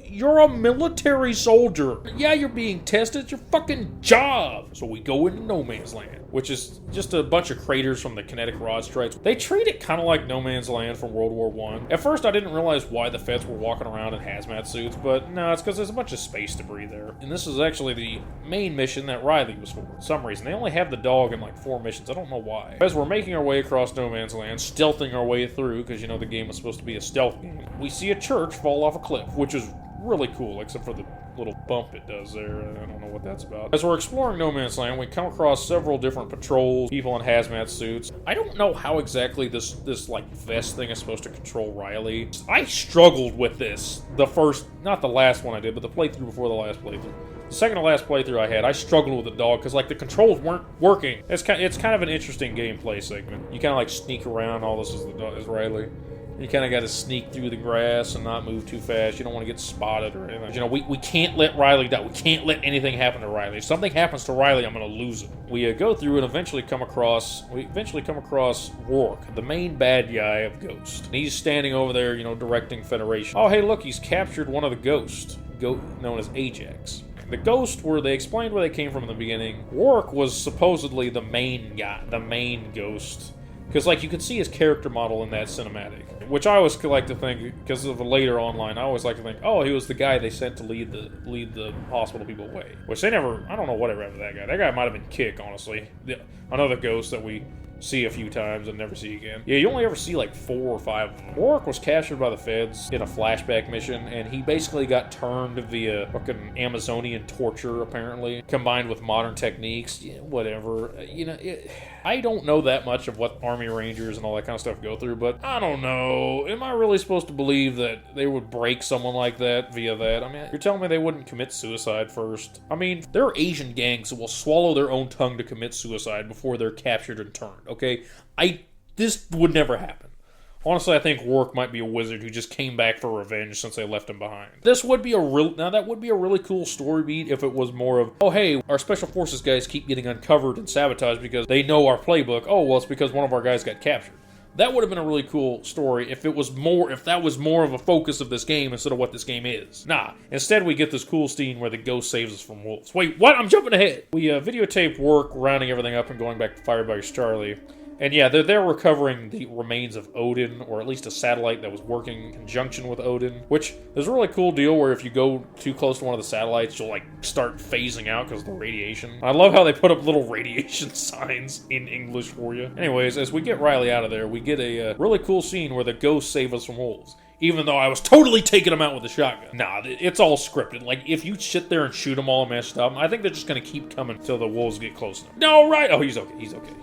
You're a military soldier. Yeah, you're being tested. It's your fucking job. So we go into No Man's Land, which is just a bunch of craters from the kinetic rod strikes. They treat it kind of like No Man's Land from World War I. At first, I didn't realize why the Feds were walking around in hazmat suits, but no, it's because there's a bunch of space debris there. And this is actually the main mission that Riley was for. For some reason, they only have the dog in like 4 missions. I don't know why. As we're making our way across No Man's Land, stealthing our way through, because, you know, the game was supposed to be a stealth game, we see a church fall off a cliff, which is really cool, except for the little bump it does there. I don't know what that's about. As we're exploring No Man's Land, we come across several different patrols, people in hazmat suits. I don't know how exactly this like vest thing is supposed to control Riley. I struggled with this not the last one I did, but the playthrough before the last playthrough. The second to last playthrough I had, I struggled with the dog because like the controls weren't working. It's kind of an interesting gameplay segment. You kind of like sneak around. All this is Riley. You kind of got to sneak through the grass and not move too fast. You don't want to get spotted or anything. You know, we can't let Riley die. We can't let anything happen to Riley. If something happens to Riley, I'm going to lose him. We go through and eventually come across Rourke, the main bad guy of Ghost. And he's standing over there, you know, directing Federation. Oh, hey, look, he's captured one of the Ghosts, known as Ajax. The Ghost, they explained where they came from in the beginning. Rourke was supposedly the main guy, the main Ghost. Because, like, you can see his character model in that cinematic. Which I always like to think, because of the later online, I always like to think, oh, he was the guy they sent to lead the hospital people away. Which they never, I don't know whatever happened to that guy. That guy might have been Kick, honestly. Another Ghost that we see a few times and never see again. Yeah, you only ever see like 4 or 5 of them. Rourke was captured by the feds in a flashback mission, and he basically got turned via fucking Amazonian torture, apparently, combined with modern techniques. Yeah, whatever. You know, I don't know that much of what Army Rangers and all that kind of stuff go through, but I don't know. Am I really supposed to believe that they would break someone like that via that? I mean, you're telling me they wouldn't commit suicide first? I mean, there are Asian gangs that will swallow their own tongue to commit suicide before they're captured and turned, okay? This would never happen. Honestly, I think Rourke might be a wizard who just came back for revenge since they left him behind. That would be a really cool story beat if it was more of, oh hey, our special forces guys keep getting uncovered and sabotaged because they know our playbook. Oh, well, it's because one of our guys got captured. That would have been a really cool story if that was more of a focus of this game instead of what this game is. Nah, instead we get this cool scene where the Ghost saves us from wolves. Wait, what? I'm jumping ahead! We videotape Rourke rounding everything up and going back to Firebase Charlie. And yeah, they're recovering the remains of Odin, or at least a satellite that was working in conjunction with Odin, which is a really cool deal where if you go too close to one of the satellites, you'll like start phasing out because of the radiation. I love how they put up little radiation signs in English for you. Anyways, as we get Riley out of there, we get a really cool scene where the Ghosts save us from wolves. Even though I was totally taking them out with a shotgun. Nah, it's all scripted. Like, if you sit there and shoot them all and mess up, I think they're just going to keep coming until the wolves get close enough. No, right? Oh, he's okay. He's okay.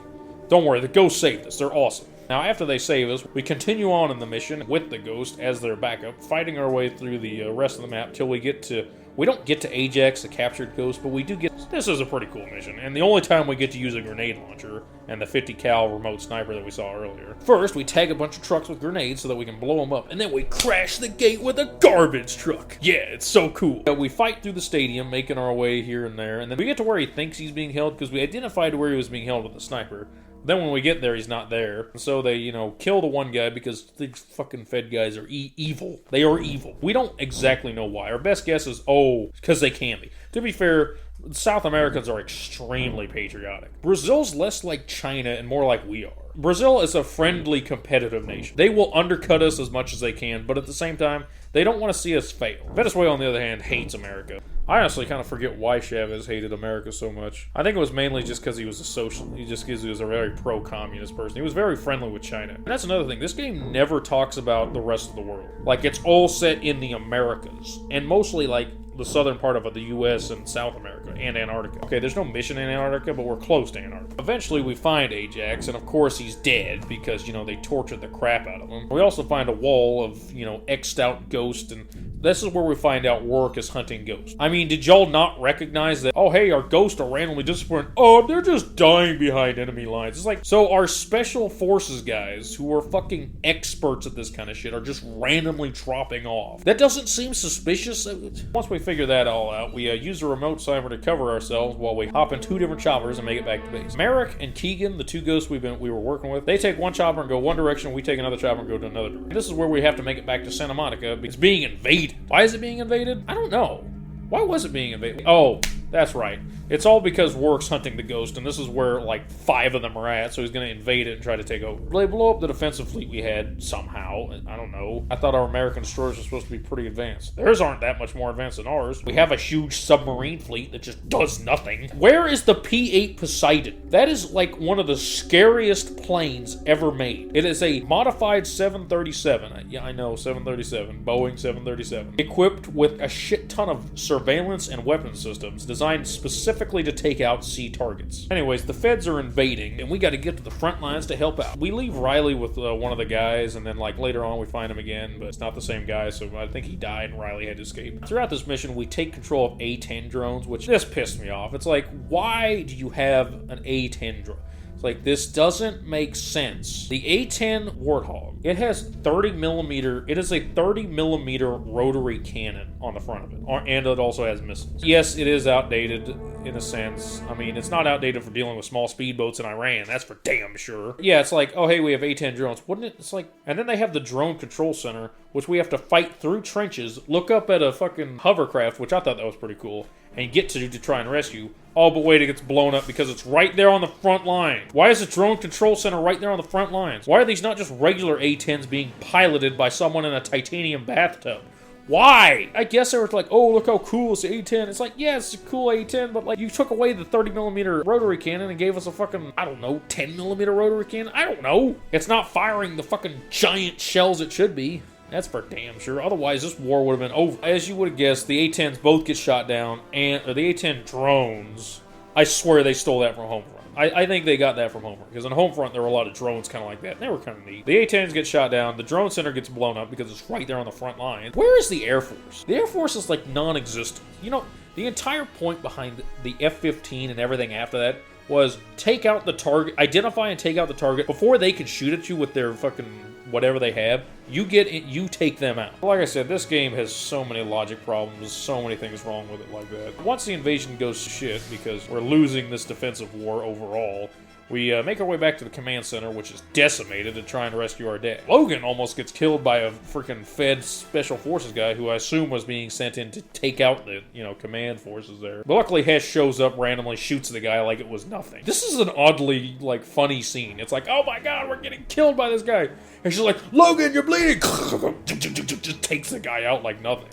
Don't worry, the Ghost saved us. They're awesome. Now, after they save us, we continue on in the mission with the Ghost as their backup, fighting our way through the rest of the map till we get to... We don't get to Ajax, the captured Ghost, but we do get... This is a pretty cool mission, and the only time we get to use a grenade launcher and the 50 cal remote sniper that we saw earlier. First, we tag a bunch of trucks with grenades so that we can blow them up, and then we crash the gate with a garbage truck. Yeah, it's so cool. We fight through the stadium, making our way here and there, and then we get to where he thinks he's being held, because we identified where he was being held with the sniper. Then when we get there, he's not there. So they, kill the one guy because these fucking Fed guys are evil. They are evil. We don't exactly know why. Our best guess is, because they can be. To be fair, South Americans are extremely patriotic. Brazil's less like China and more like we are. Brazil is a friendly, competitive nation. They will undercut us as much as they can, but at the same time, they don't want to see us fail. Venezuela, on the other hand, hates America. I honestly kind of forget why Chavez hated America so much. I think it was mainly just because he was a social. He was a very pro-communist person. He was very friendly with China. And that's another thing. This game never talks about the rest of the world. Like, it's all set in the Americas. And mostly, like, the southern part of the U.S. and South America and Antarctica. Okay, there's no mission in Antarctica, but we're close to Antarctica. Eventually, we find Ajax, and of course, he's dead because, they tortured the crap out of him. We also find a wall of, X'd out Ghost, and this is where we find out Rourke is hunting Ghost. I mean, did y'all not recognize that, oh, hey, our Ghosts are randomly disappearing? Oh, they're just dying behind enemy lines. It's like, so our special forces guys, who are fucking experts at this kind of shit, are just randomly dropping off. That doesn't seem suspicious. Once we figure that all out, we use a remote sniper to cover ourselves while we hop in 2 different choppers and make it back to base. Merrick and Keegan, the 2 Ghosts we were working with, they take one chopper and go one direction, we take another chopper and go to another direction. This is where we have to make it back to Santa Monica. It's being invaded. Why is it being invaded? I don't know. Why was it being invaded? Oh, that's right. It's all because Rourke's hunting the Ghost, and this is where, like, 5 of them are at, so he's going to invade it and try to take over. They blow up the defensive fleet we had somehow. I don't know. I thought our American destroyers were supposed to be pretty advanced. Theirs aren't that much more advanced than ours. We have a huge submarine fleet that just does nothing. Where is the P-8 Poseidon? That is, like, one of the scariest planes ever made. It is a modified 737. Yeah, I know, 737. Boeing 737. Equipped with a shit ton of surveillance and weapon systems designed specifically to take out sea targets. Anyways, the feds are invading, and we got to get to the front lines to help out. We leave Riley with one of the guys, and then like later on we find him again, but it's not the same guy, so I think he died and Riley had to escape. Throughout this mission, we take control of A-10 drones, which this pissed me off. It's like, why do you have an A-10 drone? It's like, this doesn't make sense. The A-10 Warthog, it has 30 millimeter, it is a 30 millimeter rotary cannon on the front of it, and it also has missiles. Yes, it is outdated in a sense. I mean, it's not outdated for dealing with small speedboats in Iran, that's for damn sure. Yeah, it's like, oh hey, we have A-10 drones. Wouldn't it? It's like, and then they have the drone control center, which we have to fight through trenches, look up at a fucking hovercraft, which I thought that was pretty cool, and get to try and rescue. Oh, but wait, it gets blown up because it's right there on the front line. Why is the drone control center right there on the front lines? Why are these not just regular A-10s being piloted by someone in a titanium bathtub? Why? I guess they were like, oh, look how cool it's the A10. It's like, yeah, it's a cool A10, but like, you took away the 30mm rotary cannon and gave us a fucking, I don't know, 10mm rotary cannon? I don't know. It's not firing the fucking giant shells it should be. That's for damn sure. Otherwise, this war would have been over. As you would have guessed, the A-10s both get shot down, and the A-10 drones, I swear they stole that from Homefront. I think they got that from Homefront, because in Homefront there were a lot of drones kind of like that, and they were kind of neat. The A-10s get shot down, the drone center gets blown up because it's right there on the front line. Where is the Air Force? The Air Force is like non-existent. You know, the entire point behind the F-15 and everything after that was take out the target, identify and take out the target before they can shoot at you with their fucking whatever they have. You get it, you take them out. Like I said, this game has so many logic problems, so many things wrong with it like that. Once the invasion goes to shit, because we're losing this defensive war overall, we make our way back to the command center, which is decimated, to try and rescue our dad. Logan almost gets killed by a freaking Fed Special Forces guy who I assume was being sent in to take out the, command forces there. But luckily, Hesh shows up randomly, shoots the guy like it was nothing. This is an oddly, funny scene. It's like, oh my god, we're getting killed by this guy. And she's like, Logan, you're bleeding! Just takes the guy out like nothing.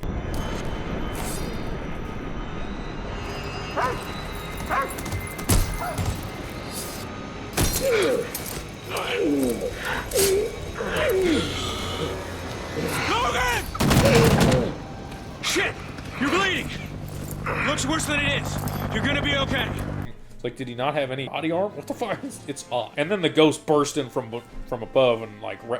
Logan! Shit! You're bleeding! Looks worse than it is. You're gonna be okay. It's like, did he not have any body armor? What the fuck? It's odd. And then the ghost burst in from above and,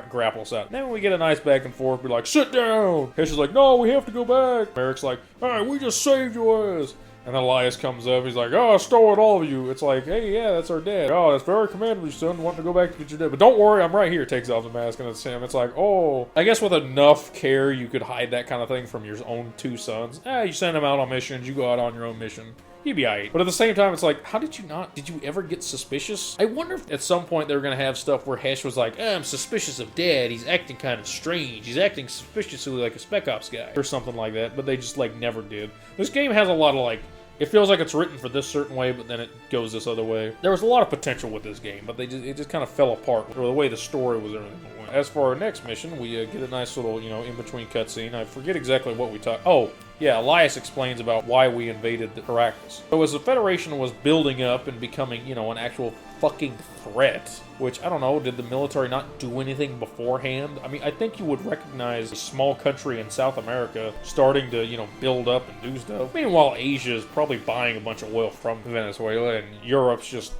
grapples out. And then we get a nice back and forth. Be like, sit down! Hesh is like, no, we have to go back. Merrick's like, alright, we just saved your ass. And then Elias comes up, he's like, oh, I stole it, all of you. It's like, hey, yeah, that's our dad. Oh, that's very commendable, son, wanting to go back to get your dad. But don't worry, I'm right here. Takes off the mask, and it's him. It's like, oh. I guess with enough care, you could hide that kind of thing from your own two sons. You send them out on missions, you go out on your own mission. You'd be alright. But at the same time, it's like, how did you ever get suspicious? I wonder if at some point they were going to have stuff where Hesh was like, I'm suspicious of Dad. He's acting kind of strange. He's acting suspiciously like a Spec Ops guy. Or something like that. But they just, never did. This game has a lot of, it feels like it's written for this certain way, but then it goes this other way. There was a lot of potential with this game, but it just kind of fell apart. Or the way the story was everything went. As for our next mission, we get a nice little, in-between cutscene. I forget exactly what we talked. Oh, yeah, Elias explains about why we invaded the Caracas. So as the Federation was building up and becoming, an actual fucking threat, which, I don't know, did the military not do anything beforehand? I mean, I think you would recognize a small country in South America starting to, build up and do stuff. Meanwhile, Asia is probably buying a bunch of oil from Venezuela, and Europe's just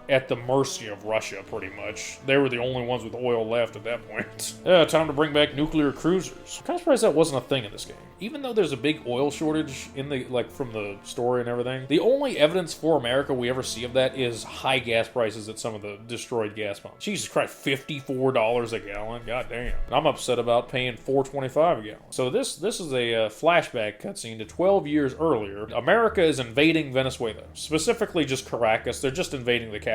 at the mercy of Russia, pretty much. They were the only ones with oil left at that point. Time to bring back nuclear cruisers. I'm kind of surprised that wasn't a thing in this game. Even though there's a big oil shortage in the, from the story and everything, the only evidence for America we ever see of that is high gas prices at some of the destroyed gas pumps. Jesus Christ, $54 a gallon? God damn. And I'm upset about paying $4.25 a gallon. So this is a flashback cutscene to 12 years earlier. America is invading Venezuela. Specifically just Caracas. They're just invading the capital,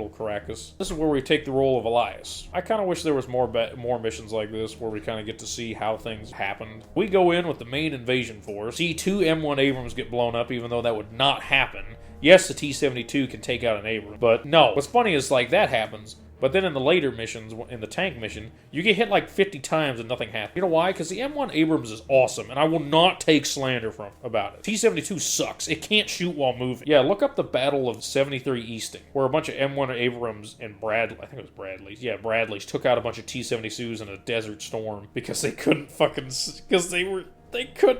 Caracas. This is where we take the role of Elias. I kind of wish there was more missions like this where we kind of get to see how things happened. We go in with the main invasion force, see two M1 Abrams get blown up, even though that would not happen. Yes, the T-72 can take out an Abrams, but no. What's funny is, that happens, but then in the later missions, in the tank mission, you get hit 50 times and nothing happens. You know why? Because the M1 Abrams is awesome, and I will not take slander about it. T-72 sucks. It can't shoot while moving. Yeah, look up the Battle of 73 Easting, where a bunch of M1 Abrams and Bradleys. Yeah, Bradleys took out a bunch of T-72s in a desert storm because they couldn't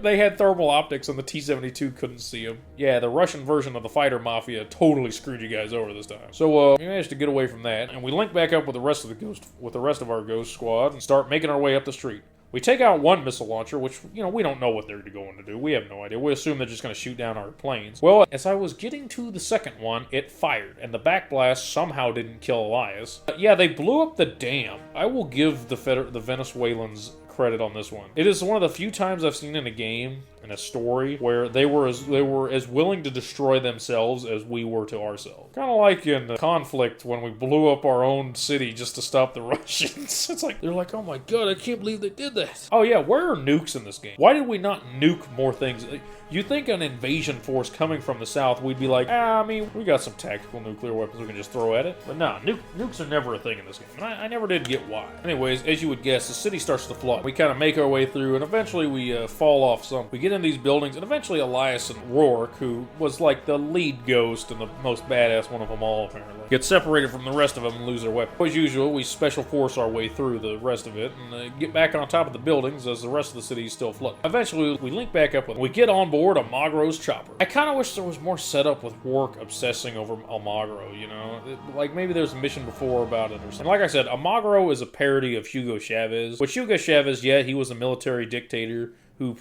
they had thermal optics and the T-72 couldn't see them. Yeah, the Russian version of the Fighter Mafia totally screwed you guys over this time. So, we managed to get away from that, and we link back up with the rest of our Ghost squad and start making our way up the street. We take out one missile launcher, which, we don't know what they're going to do. We have no idea. We assume they're just going to shoot down our planes. Well, as I was getting to the second one, it fired, and the backblast somehow didn't kill Elias. Yeah, they blew up the dam. I will give the Venezuelans credit on this one. It is one of the few times I've seen in a game in a story where they were as willing to destroy themselves as we were to ourselves. Kind of like in the conflict when we blew up our own city just to stop the Russians. It's like, they're like, oh my god, I can't believe they did that. Oh yeah, where are nukes in this game? Why did we not nuke more things? You think an invasion force coming from the south, we'd be like, I mean, we got some tactical nuclear weapons we can just throw at it. But nah, nukes are never a thing in this game. And I never did get why. Anyways, as you would guess, the city starts to flood. We kind of make our way through, and eventually we fall off some. We get in these buildings, and eventually Elias and Rourke, who was like the lead ghost and the most badass one of them all, apparently, get separated from the rest of them and lose their weapons. As usual, we special force our way through the rest of it, and get back on top of the buildings as the rest of the city is still flooded. Eventually, we link back up with them. We get on board Almagro's chopper. I kind of wish there was more setup with Rourke obsessing over Almagro, you know? Like, maybe there's a mission before about it or something. Like I said, Almagro is a parody of Hugo Chavez. Which Hugo Chavez, yeah, he was a military dictator who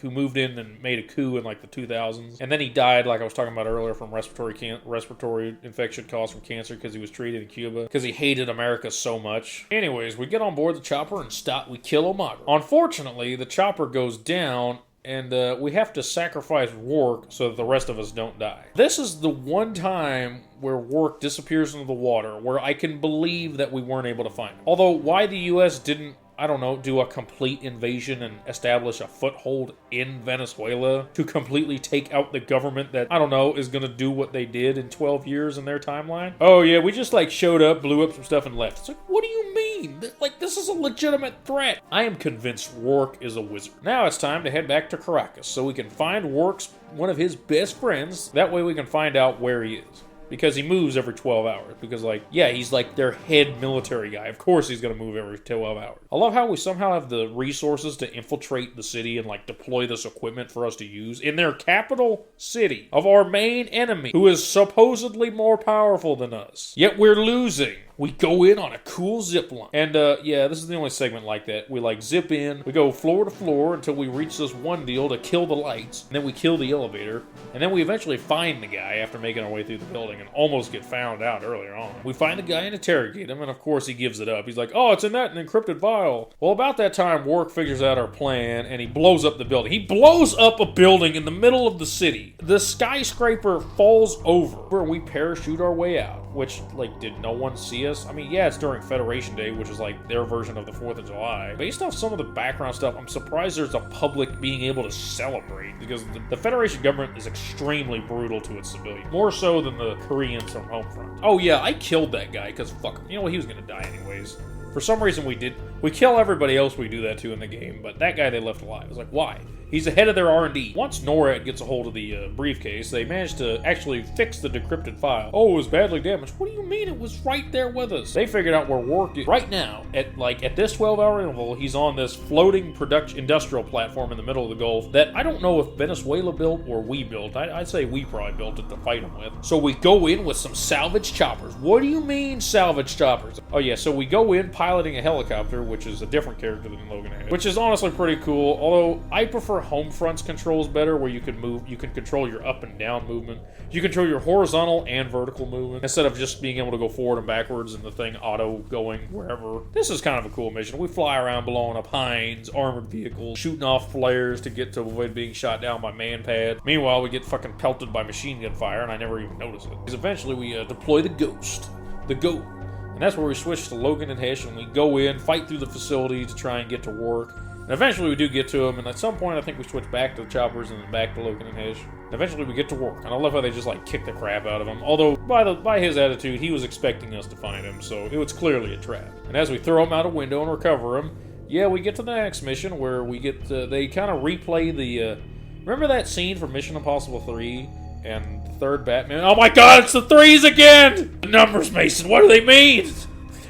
moved in and made a coup in like the 2000s, and then he died, like I was talking about earlier, from respiratory infection caused from cancer because he was treated in Cuba because he hated America so much. Anyways, we get on board the chopper and we kill Almagro. Unfortunately, the chopper goes down, and we have to sacrifice Rourke so that the rest of us don't die. This is the one time where Rourke disappears into the water where I can believe that we weren't able to find him. Although, why the U.S. didn't, I don't know, do a complete invasion and establish a foothold in Venezuela to completely take out the government that, I don't know, is gonna do what they did in 12 years in their timeline. Oh yeah, we just like showed up, blew up some stuff and left. It's like, what do you mean? Like, this is a legitimate threat. I am convinced Rourke is a wizard. Now it's time to head back to Caracas so we can find Rourke's, one of his best friends. That way we can find out where he is. Because he moves every 12 hours. Because, like, yeah, he's like their head military guy. Of course he's going to move every 12 hours. I love how we somehow have the resources to infiltrate the city and, like, deploy this equipment for us to use in their capital city of our main enemy, who is supposedly more powerful than us. Yet we're losing. We go in on a cool zip line. And, yeah, this is the only segment like that. We, like, zip in. We go floor to floor until we reach this one deal to kill the lights. And then we kill the elevator. And then we eventually find the guy after making our way through the building and almost get found out earlier on. We find the guy and interrogate him, and of course he gives it up. He's like, oh, it's in that encrypted file. Well, about that time, Rourke figures out our plan, and he blows up the building. He blows up a building in the middle of the city. The skyscraper falls over, and we parachute our way out. Which, like, did no one see us? I mean, yeah, it's during Federation Day, which is like their version of the 4th of July. Based off some of the background stuff, I'm surprised there's a public being able to celebrate, because the Federation government is extremely brutal to its civilians. More so than the Koreans from Homefront. Oh yeah, I killed that guy, because fuck him. You know what, he was gonna die anyways. For some reason we did. We kill everybody else we do that to in the game, but that guy they left alive. I was like, why? He's the head of their R&D. Once NORAD gets a hold of the briefcase, they manage to actually fix the decrypted file. Oh, it was badly damaged. What do you mean? It was right there with us. They figured out where Rourke is. Right now, at this 12-hour interval, he's on this floating industrial platform in the middle of the Gulf that I don't know if Venezuela built or we built. I'd say we probably built it to fight him with. So we go in with some salvage choppers. What do you mean, salvage choppers? Oh yeah, so we go in piloting a helicopter, which is a different character than Logan had, which is honestly pretty cool, although I prefer Homefront's controls better, where you can control your up and down movement. You control your horizontal and vertical movement, instead of just being able to go forward and backwards and the thing auto going wherever. This is kind of a cool mission. We fly around blowing up Heinz, armored vehicles, shooting off flares to get to avoid being shot down by man-pad. Meanwhile, we get fucking pelted by machine gun fire, and I never even notice it. Because eventually we deploy the Ghost. The GOAT. And that's where we switch to Logan and Hesh, and we go in, fight through the facility to try and get to Rourke. And eventually we do get to him, and at some point I think we switch back to the choppers and then back to Logan and Hesh. And eventually we get to Rourke, and I love how they just like kick the crap out of him. Although by his attitude, he was expecting us to find him, so it was clearly a trap. And as we throw him out a window and recover him, yeah, we get to the next mission where we get they kind of replay the remember that scene from Mission Impossible 3 and the third Batman? Oh my God, it's the threes again! The numbers, Mason. What do they mean?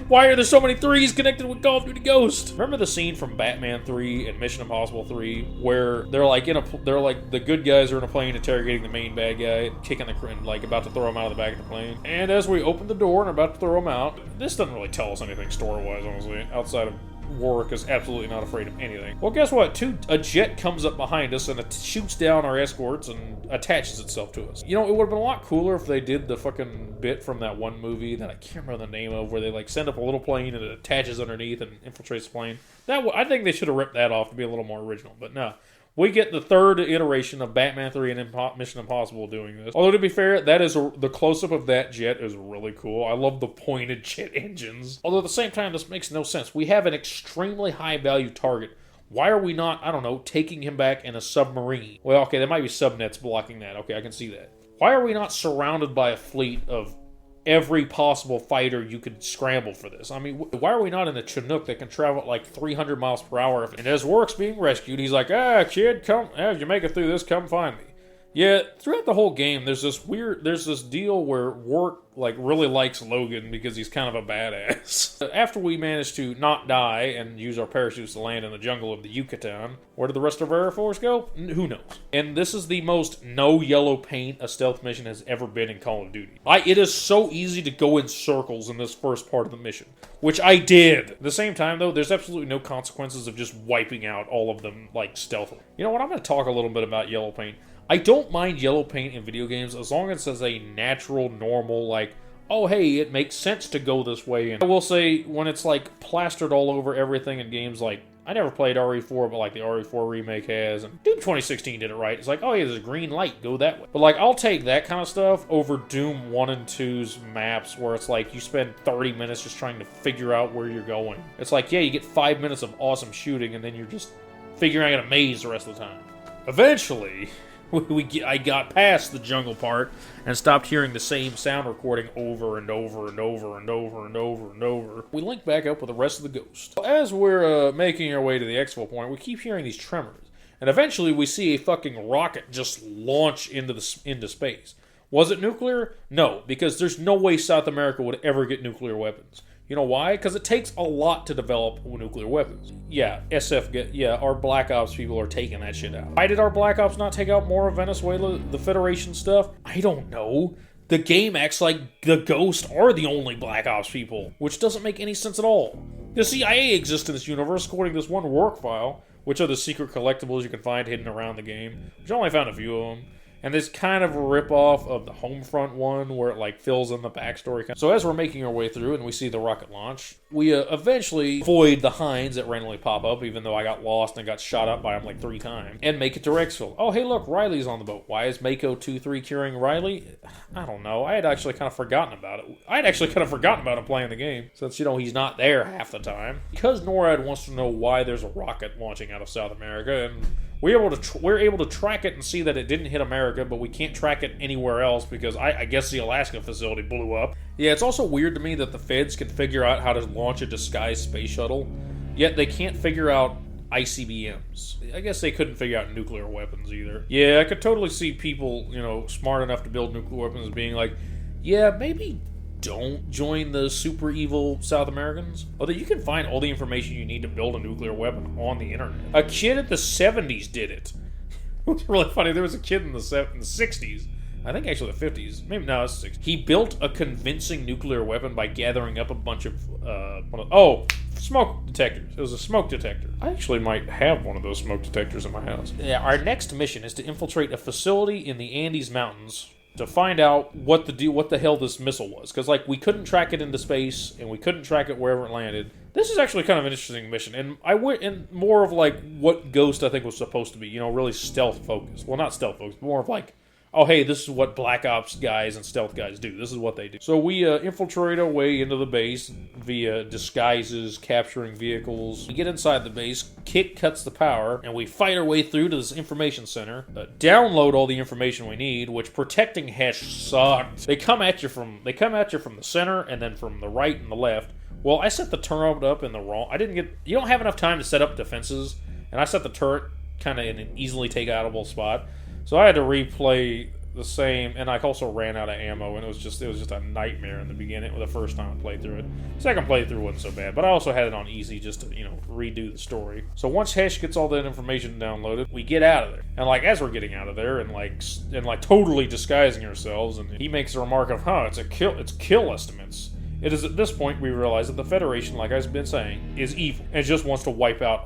Why are there so many threes connected with Call of Duty Ghost? Remember the scene from Batman 3 and Mission Impossible 3 where they're like the good guys are in a plane interrogating the main bad guy, kicking and like about to throw him out of the back of the plane. And as we open the door and are about to throw him out, this doesn't really tell us anything story-wise, honestly, outside of Rourke is absolutely not afraid of anything. Well, guess what? A jet comes up behind us and it shoots down our escorts and attaches itself to us. You know, it would have been a lot cooler if they did the fucking bit from that one movie that I can't remember the name of, where they like send up a little plane and it attaches underneath and infiltrates the plane. I think they should have ripped that off to be a little more original, but no. We get the third iteration of Batman 3 and Mission Impossible doing this. Although, to be fair, that is the close-up of that jet is really cool. I love the pointed jet engines. Although, at the same time, this makes no sense. We have an extremely high-value target. Why are we not, I don't know, taking him back in a submarine? Well, okay, there might be subnets blocking that. Okay, I can see that. Why are we not surrounded by a fleet of every possible fighter you could scramble for this? I mean, why are we not in a Chinook that can travel at like 300 miles per hour? And as Work's being rescued, he's like, kid, come, if you make it through this, come find me. Yeah, throughout the whole game, there's this deal where Work, like, really likes Logan because he's kind of a badass. After we manage to not die and use our parachutes to land in the jungle of the Yucatan, where did the rest of our Air Force go? Who knows? And this is the most no yellow paint a stealth mission has ever been in Call of Duty. It is so easy to go in circles in this first part of the mission, which I did. At the same time, though, there's absolutely no consequences of just wiping out all of them, like, stealthily. You know what? I'm going to talk a little bit about yellow paint. I don't mind yellow paint in video games as long as it's a natural, normal, like, oh, hey, it makes sense to go this way. And I will say, when it's, like, plastered all over everything in games like, I never played RE4, but, like, the RE4 remake has, and Doom 2016 did it right. It's like, oh, yeah, there's a green light, go that way. But, like, I'll take that kind of stuff over Doom 1 and 2's maps, where it's like, you spend 30 minutes just trying to figure out where you're going. It's like, yeah, you get 5 minutes of awesome shooting, and then you're just figuring out a maze the rest of the time. Eventually, I got past the jungle part and stopped hearing the same sound recording over and over and over and over and over and over. We link back up with the rest of the Ghost. As we're making our way to the exfil point, we keep hearing these tremors. And eventually we see a fucking rocket just launch into space. Was it nuclear? No, because there's no way South America would ever get nuclear weapons. You know why? Because it takes a lot to develop nuclear weapons. Yeah, our Black Ops people are taking that shit out. Why did our Black Ops not take out more of Venezuela, the Federation stuff? I don't know. The game acts like the Ghost are the only Black Ops people, which doesn't make any sense at all. The CIA exists in this universe according to this one work file, which are the secret collectibles you can find hidden around the game, which I only found a few of them. And this kind of a ripoff of the Homefront one, where it like fills in the backstory. So as we're making our way through and we see the rocket launch, we eventually avoid the Hinds that randomly pop up, even though I got lost and got shot up by them like 3 times, and make it to Rexville. Oh, hey, look, Riley's on the boat. Why is Mako 2-3 curing Riley? I don't know. I had actually kind of forgotten about it. I had actually kind of forgotten about him playing the game, since, you know, he's not there half the time. Because NORAD wants to know why there's a rocket launching out of South America, and we're able to track it and see that it didn't hit America, but we can't track it anywhere else because I guess the Alaska facility blew up. Yeah, it's also weird to me that the feds can figure out how to launch a disguised space shuttle, yet they can't figure out ICBMs. I guess they couldn't figure out nuclear weapons either. Yeah, I could totally see people, you know, smart enough to build nuclear weapons being like, yeah, maybe don't join the super evil South Americans. Although you can find all the information you need to build a nuclear weapon on the internet. A kid at the 70s did it. It was really funny. There was a kid in the 60s. I think actually the 50s. Maybe, no, it's 60s. He built a convincing nuclear weapon by gathering up a bunch of, smoke detectors. It was a smoke detector. I actually might have one of those smoke detectors in my house. Yeah, our next mission is to infiltrate a facility in the Andes Mountains to find out what the hell this missile was. Because, like, we couldn't track it into space, and we couldn't track it wherever it landed. This is actually kind of an interesting mission, and I went in more of, like, what Ghost, I think, was supposed to be. You know, really stealth-focused. Well, not stealth-focused, but more of, like, oh, hey, this is what Black Ops guys and stealth guys do. This is what they do. So we infiltrate our way into the base via disguises, capturing vehicles. We get inside the base, Kit cuts the power, and we fight our way through to this information center, download all the information we need, which protecting Hesh sucked. They come at you from the center and then from the right and the left. Well, I set the turret up in the wrong. You don't have enough time to set up defenses, and I set the turret kind of in an easily take-outable spot. So I had to replay the same, and I also ran out of ammo, and it was just a nightmare in the beginning, the first time I played through it. Second playthrough wasn't so bad, but I also had it on easy just to, you know, redo the story. So once Hesh gets all that information downloaded, we get out of there. And like as we're getting out of there and like totally disguising ourselves, and he makes a remark of, it's kill estimates. It is at this point we realize that the Federation, like I've been saying, is evil and just wants to wipe out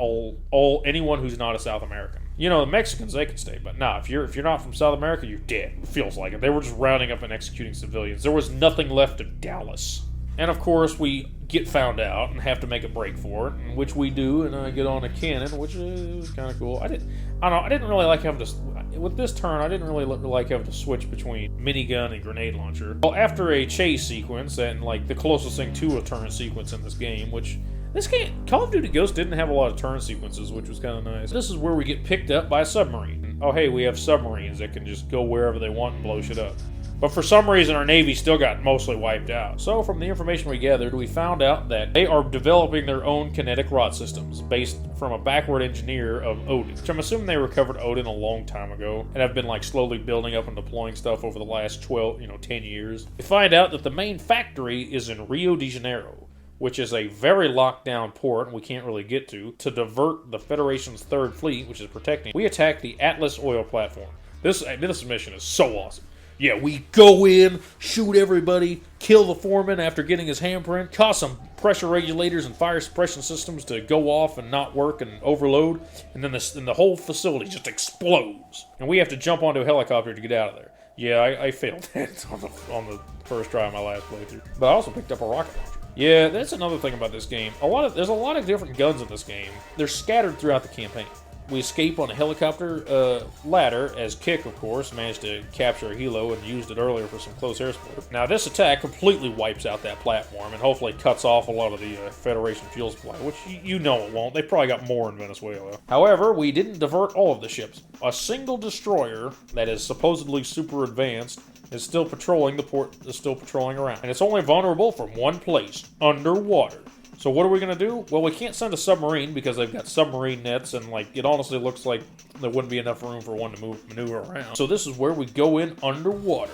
anyone who's not a South American. You know, the Mexicans, they can stay, but nah, if you're not from South America, you're dead. It feels like it. They were just rounding up and executing civilians. There was nothing left of Dallas. And of course, we get found out and have to make a break for it, which we do, and I get on a cannon, which is kind of cool. I don't know, I didn't really like having to, with this turn, I didn't really like having to switch between minigun and grenade launcher. Well, after a chase sequence, and like the closest thing to a turn sequence in this game, which this game, Call of Duty Ghost didn't have a lot of turn sequences, which was kind of nice. This is where we get picked up by a submarine. Oh hey, we have submarines that can just go wherever they want and blow shit up. But for some reason, our Navy still got mostly wiped out. So from the information we gathered, we found out that they are developing their own kinetic rod systems based from a backward engineer of Odin, which I'm assuming they recovered Odin a long time ago and have been like slowly building up and deploying stuff over the last 10 years. We find out that the main factory is in Rio de Janeiro, which is a very locked down port we can't really get to divert the Federation's third fleet, which is protecting. We attack the Atlas oil platform. This mission is so awesome. Yeah, we go in, shoot everybody, kill the foreman after getting his handprint, cause some pressure regulators and fire suppression systems to go off and not work and overload, and then the whole facility just explodes. And we have to jump onto a helicopter to get out of there. Yeah, I failed that on the first try of my last playthrough. But I also picked up a rocket launcher. Yeah, that's another thing about this game. There's a lot of different guns in this game. They're scattered throughout the campaign. We escape on a helicopter ladder, as Kick, of course, managed to capture a helo and used it earlier for some close air support. Now, this attack completely wipes out that platform and hopefully cuts off a lot of the Federation fuel supply, which you know it won't. They probably got more in Venezuela. However, we didn't divert all of the ships. A single destroyer that is supposedly super advanced is still patrolling the port, is still patrolling around. And it's only vulnerable from one place, underwater. So what are we going to do? Well, we can't send a submarine because they've got submarine nets, and like it honestly looks like there wouldn't be enough room for one to maneuver around. So this is where we go in underwater.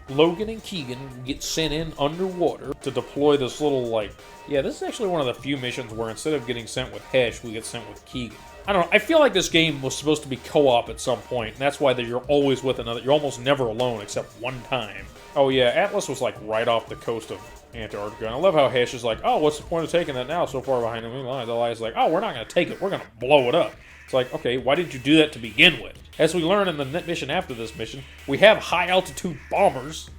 Logan and Keegan get sent in underwater to deploy this little, like... Yeah, this is actually one of the few missions where instead of getting sent with Hesh, we get sent with Keegan. I don't know, I feel like this game was supposed to be co-op at some point, and that's why you're always with another... You're almost never alone except one time. Oh yeah, Atlas was like right off the coast of Antarctica, and I love how Hesh is like, oh, what's the point of taking that now so far behind enemy lines? Elias is like, oh, we're not going to take it, we're going to blow it up. It's like, okay, why didn't you do that to begin with? As we learn in the mission after this mission, we have high-altitude bombers,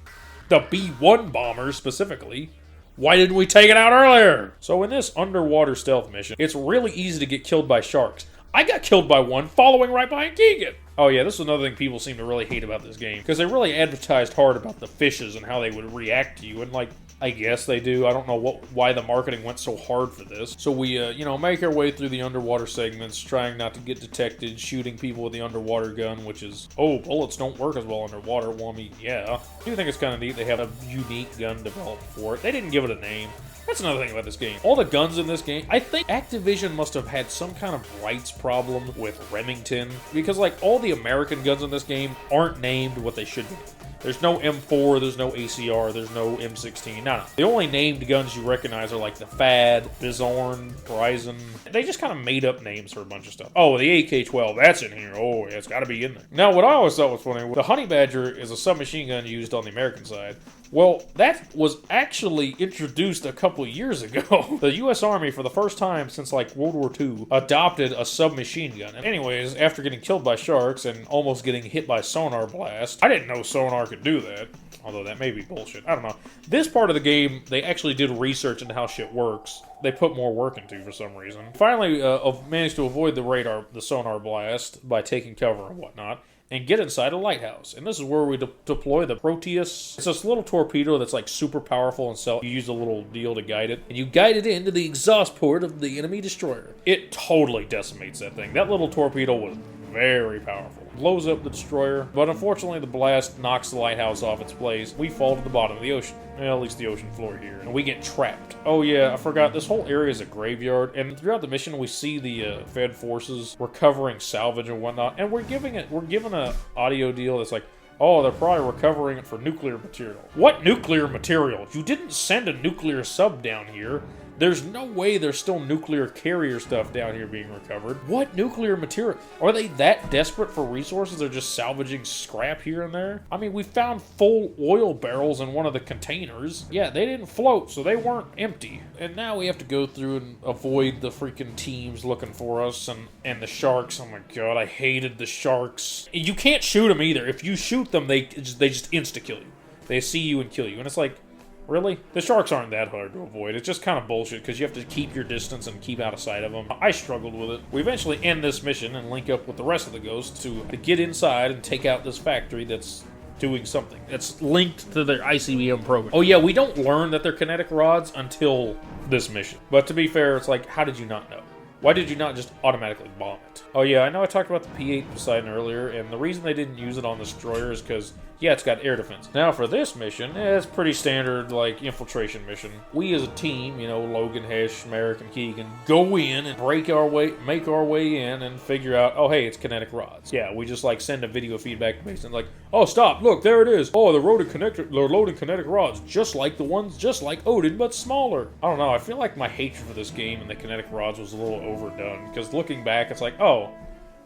the B-1 bombers specifically. Why didn't we take it out earlier? So in this underwater stealth mission, it's really easy to get killed by sharks. I got killed by one following right behind Keegan. Oh yeah, this is another thing people seem to really hate about this game, because they really advertised hard about the fishes and how they would react to you, and like, I guess they do. I don't know why the marketing went so hard for this. So we, make our way through the underwater segments, trying not to get detected, shooting people with the underwater gun, which is, oh, bullets don't work as well underwater. Well, I mean, yeah. I do think it's kind of neat they have a unique gun developed for it. They didn't give it a name. That's another thing about this game. All the guns in this game, I think Activision must have had some kind of rights problem with Remington, because like all the American guns in this game aren't named what they should be. There's no M4, there's no ACR, there's no M16, no. The only named guns you recognize are like the FAD, Bizorn, Horizon. They just kind of made up names for a bunch of stuff. Oh, the AK-12, that's in here. Oh, yeah, it's gotta be in there. Now, what I always thought was funny, the Honey Badger is a submachine gun used on the American side. Well, that was actually introduced a couple of years ago. The U.S. Army, for the first time since like World War II, adopted a submachine gun. And anyways, after getting killed by sharks and almost getting hit by sonar blast, I didn't know sonar could do that. Although that may be bullshit. I don't know. This part of the game, they actually did research into how shit works. They put more work into for some reason. Finally, managed to avoid the sonar blast by taking cover and whatnot, and get inside a lighthouse. And this is where we deploy the Proteus. It's this little torpedo that's like super powerful, and you use a little deal to guide it. And you guide it into the exhaust port of the enemy destroyer. It totally decimates that thing. That little torpedo was very powerful. Blows up the destroyer, but unfortunately the blast knocks the lighthouse off its place. We fall to the bottom of the ocean. Well, at least the ocean floor here. And we get trapped. Oh yeah, I forgot, this whole area is a graveyard, and throughout the mission we see the Fed forces recovering salvage and whatnot, and we're given a audio deal that's like, oh, they're probably recovering it for nuclear material. What nuclear material? You didn't send a nuclear sub down here. There's no way there's still nuclear carrier stuff down here being recovered. What nuclear material? Are they that desperate for resources they're just salvaging scrap here and there? I mean, we found full oil barrels in one of the containers. Yeah, they didn't float, so they weren't empty. And now we have to go through and avoid the freaking teams looking for us and the sharks. Oh my god, I hated the sharks. You can't shoot them either. If you shoot them, they just insta-kill you. They see you and kill you. And it's like, Really? The sharks aren't that hard to avoid. It's just kind of bullshit because you have to keep your distance and keep out of sight of them. I struggled with it. We eventually end this mission and link up with the rest of the ghosts to get inside and take out this factory that's doing something. That's linked to their ICBM program. Oh yeah, we don't learn that they're kinetic rods until this mission. But to be fair, it's like, how did you not know? Why did you not just automatically bomb it? Oh yeah, I know I talked about the P-8 Poseidon earlier, and the reason they didn't use it on the destroyer is because, yeah, it's got air defense. Now for this mission, it's pretty standard, like, infiltration mission. We as a team, you know, Logan, Hesh, Merrick, and Keegan, go in and make our way in and figure out, oh hey, it's kinetic rods. Yeah, we just, like, send a video feedback to Mason, like, oh stop, look, there it is. Oh, they're loading kinetic rods, just like Odin, but smaller. I don't know, I feel like my hatred for this game and the kinetic rods was a little overdone, because looking back, it's like, oh,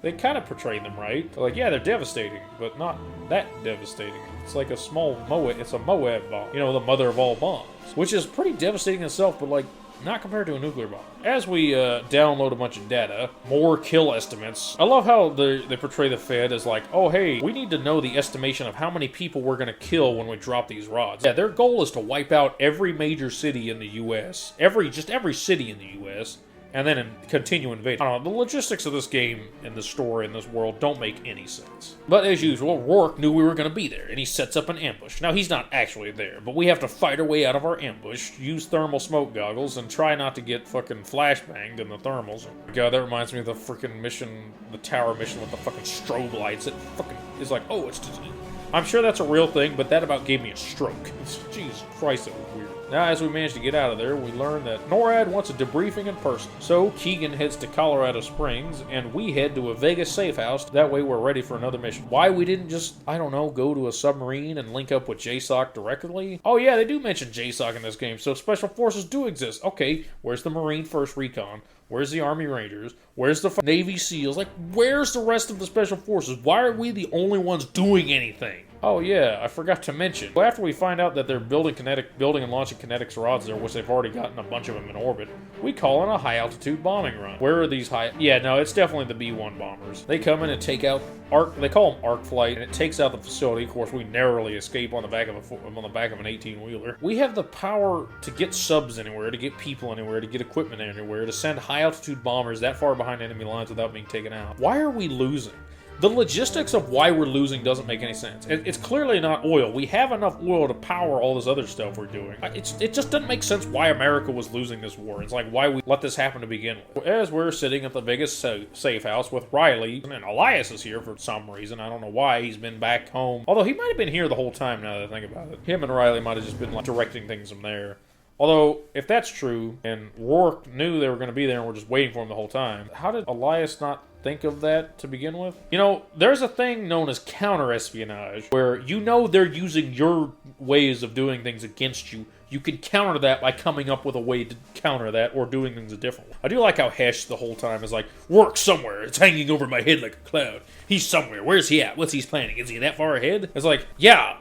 they kind of portrayed them right. They're like, yeah, they're devastating, but not that devastating. It's like a small Moab, it's a Moab bomb. You know, the mother of all bombs. Which is pretty devastating in itself, but like, not compared to a nuclear bomb. As we download a bunch of data, more kill estimates. I love how they portray the Fed as like, oh hey, we need to know the estimation of how many people we're gonna kill when we drop these rods. Yeah, their goal is to wipe out every major city in the US. Every city in the US. And then continue invading. I don't know, the logistics of this game and this story and this world don't make any sense. But as usual, Rourke knew we were going to be there, and he sets up an ambush. Now, he's not actually there, but we have to fight our way out of our ambush, use thermal smoke goggles, and try not to get fucking flashbanged in the thermals. God, that reminds me of the freaking mission, the tower mission with the fucking strobe lights. It fucking is like, oh, it's just... I'm sure that's a real thing, but that about gave me a stroke. Jesus Christ, that was weird. Now, as we manage to get out of there, we learn that NORAD wants a debriefing in person. So, Keegan heads to Colorado Springs, and we head to a Vegas safe house. That way we're ready for another mission. Why we didn't just, I don't know, go to a submarine and link up with JSOC directly? Oh yeah, they do mention JSOC in this game, so Special Forces do exist. Okay, where's the Marine 1st Recon? Where's the Army Rangers? Where's the Navy SEALs? Like, where's the rest of the Special Forces? Why are we the only ones doing anything? Oh yeah, I forgot to mention. Well, after we find out that they're building and launching kinetics rods there, which they've already gotten a bunch of them in orbit, we call in a high-altitude bombing run. Where are these high... Yeah, no, it's definitely the B-1 bombers. They come in and take out they call them arc flight, and it takes out the facility. Of course, we narrowly escape on the back of an 18-wheeler. We have the power to get subs anywhere, to get people anywhere, to get equipment anywhere, to send high-altitude bombers that far behind enemy lines without being taken out. Why are we losing? The logistics of why we're losing doesn't make any sense. It's clearly not oil. We have enough oil to power all this other stuff we're doing. It just doesn't make sense why America was losing this war. It's like why we let this happen to begin with. As we're sitting at the biggest safe house with Riley, and Elias is here for some reason. I don't know why. He's been back home. Although he might have been here the whole time now that I think about it. Him and Riley might have just been like directing things from there. Although, if that's true, and Rourke knew they were going to be there and we're just waiting for him the whole time, how did Elias not think of that to begin with? You know, there's a thing known as counter-espionage, where you know they're using your ways of doing things against you. You can counter that by coming up with a way to counter that or doing things a different way. I do like how Hesh the whole time is like, Rourke somewhere. It's hanging over my head like a cloud. He's somewhere. Where's he at? What's he planning? Is he that far ahead? It's like, yeah.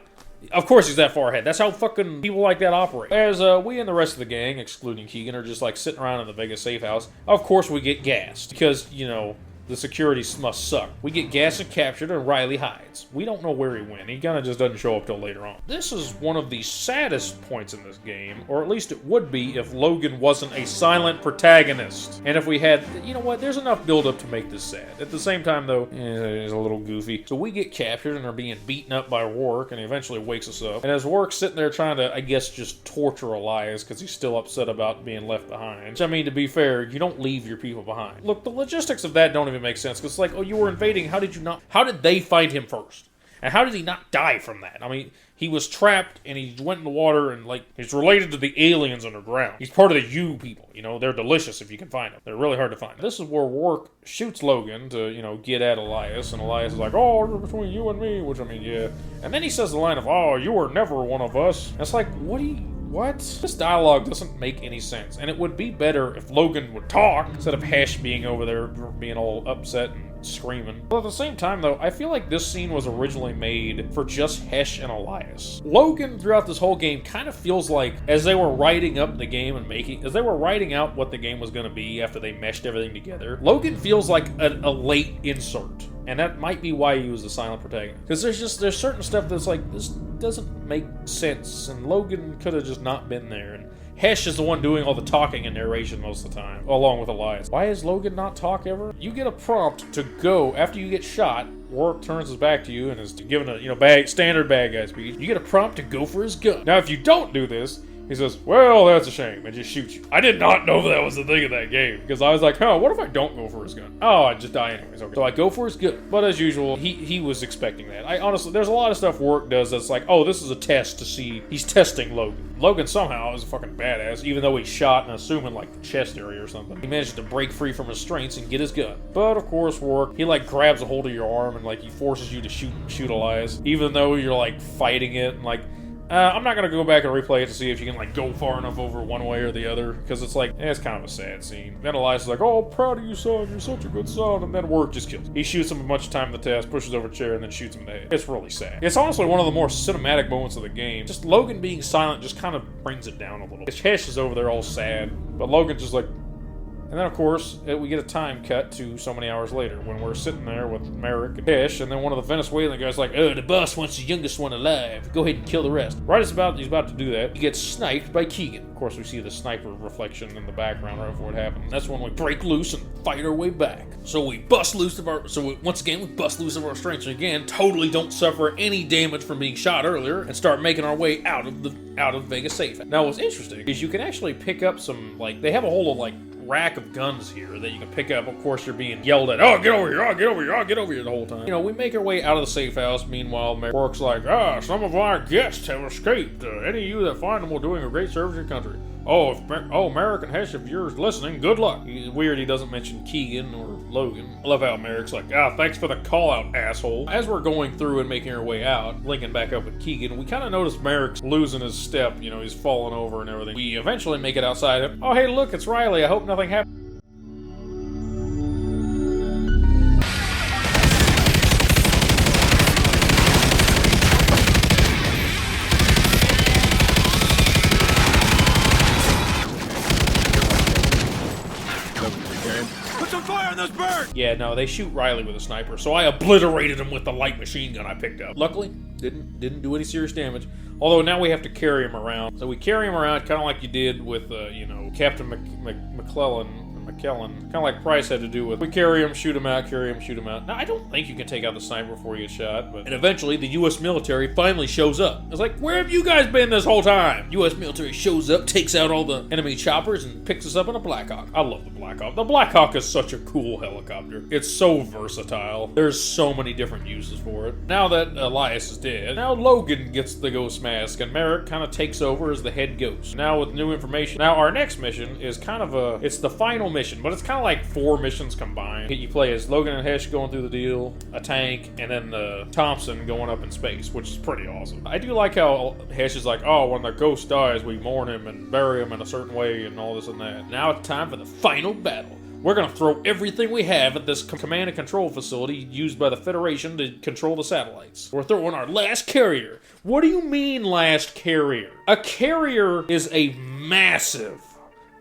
Of course he's that far ahead. That's how fucking people like that operate. As we and the rest of the gang, excluding Keegan, are just like sitting around in the Vegas safe house, of course we get gassed. Because, you know, the security must suck. We get gassed and captured, and Riley hides. We don't know where he went. He kind of just doesn't show up till later on. This is one of the saddest points in this game, or at least it would be if Logan wasn't a silent protagonist. And if we had, you know what, there's enough build-up to make this sad. At the same time, though, it's a little goofy. So we get captured and are being beaten up by Rourke, and he eventually wakes us up. And as Rourke's sitting there trying to, I guess, just torture Elias because he's still upset about being left behind. Which, I mean, to be fair, you don't leave your people behind. Look, the logistics of that don't even make sense, because it's like, oh, you were invading, how did they find him first? And how did he not die from that? I mean, he was trapped, and he went in the water, and, like, he's related to the aliens underground. He's part of the U people, you know? They're delicious if you can find them. They're really hard to find. This is where Rourke shoots Logan to, you know, get at Elias, and Elias is like, oh, between you and me, which, I mean, yeah. And then he says the line of, oh, you were never one of us. And it's like, what? This dialogue doesn't make any sense, and it would be better if Logan would talk instead of Hesh being over there being all upset and screaming. But at the same time, though, I feel like this scene was originally made for just Hesh and Elias. Logan, throughout this whole game, kind of feels like, as they were writing up the game and as they were writing out what the game was going to be after they meshed everything together, Logan feels like a late insert. And that might be why he was the silent protagonist. Because there's certain stuff that's like, this doesn't make sense, and Logan could have just not been there. And Hesh is the one doing all the talking and narration most of the time, along with Elias. Why is Logan not talk ever? You get a prompt to go after you get shot. Warwick turns his back to you and is given a standard bad guy speech. You get a prompt to go for his gun. Now, if you don't do this, he says, well, that's a shame, and just shoots you. I did not know that was the thing of that game, because I was like, what if I don't go for his gun? Oh, I just die anyways. Okay. So I go for his gun. But as usual, he was expecting that. I honestly, there's a lot of stuff Warwick does that's like, oh, this is a test to see. He's testing Logan. Logan somehow is a fucking badass, even though he's shot in, assuming, like, the chest area or something. He manages to break free from restraints and get his gun. But, of course, Warwick, he, like, grabs a hold of your arm and, like, he forces you to shoot Elias, even though you're, like, fighting it and, like, I'm not going to go back and replay it to see if you can, like, go far enough over one way or the other, because it's like, it's kind of a sad scene. Then Elias is like, oh, proud of you, son, you're such a good son, and then Warwick just kills him. He shoots him a bunch of time in the test, pushes over a chair, and then shoots him in the head. It's really sad. It's honestly one of the more cinematic moments of the game. Just Logan being silent just kind of brings it down a little. Hesh is over there all sad, but Logan's just like... And then, of course, we get a time cut to so many hours later when we're sitting there with Merrick and Hesh, and then one of the Venezuelan guys like, oh, the boss wants the youngest one alive. Go ahead and kill the rest. Right as he's about to do that, he gets sniped by Keegan. Of course, we see the sniper reflection in the background right before it happens. That's when we break loose and fight our way back. So we bust loose of our... once again, we bust loose of our strengths, and again, totally don't suffer any damage from being shot earlier, and start making our way out of Vegas safe. Now, what's interesting is you can actually pick up some, like, they have a whole, like, rack of guns here that you can pick up. Of course, you're being yelled at, oh, get over here, oh, get over here, oh, get over here the whole time. We make our way out of the safe house. Meanwhile, Warwick's like, some of our guests have escaped. Any of you that find them will doing a great service to your country. Merrick and Hesh, if you're listening, good luck. It's weird he doesn't mention Keegan or Logan. I love how Merrick's like, thanks for the call out, asshole. As we're going through and making our way out, linking back up with Keegan, we kind of notice Merrick's losing his step. He's falling over and everything. We eventually make it outside. Oh, hey, look, it's Riley. I hope nothing happens. Yeah, no, they shoot Riley with a sniper, so I obliterated him with the light machine gun I picked up. Luckily, didn't do any serious damage. Although now we have to carry him around. So we carry him around kind of like you did with, Captain McClellan, kind of like Price had to do with. We carry him, shoot him out, carry him, shoot him out. Now, I don't think you can take out the sniper before you get shot, and eventually the U.S. military finally shows up. It's like, where have you guys been this whole time? U.S. military shows up, takes out all the enemy choppers, and picks us up in a Black Hawk. I love the Black Hawk. The Black Hawk is such a cool helicopter. It's so versatile. There's so many different uses for it. Now that Elias is dead, now Logan gets the ghost mask, and Merrick kind of takes over as the head ghost. Now with new information. Now our next mission is kind of it's the final mission, but it's kind of like 4 missions combined. You play as Logan and Hesh going through the deal, a tank, and then Thompson going up in space, which is pretty awesome. I do like how Hesh is like, oh, when the ghost dies, we mourn him and bury him in a certain way and all this and that. Now it's time for the final battle. We're going to throw everything we have at this command and control facility used by the Federation to control the satellites. We're throwing our last carrier. What do you mean, last carrier? A carrier is a massive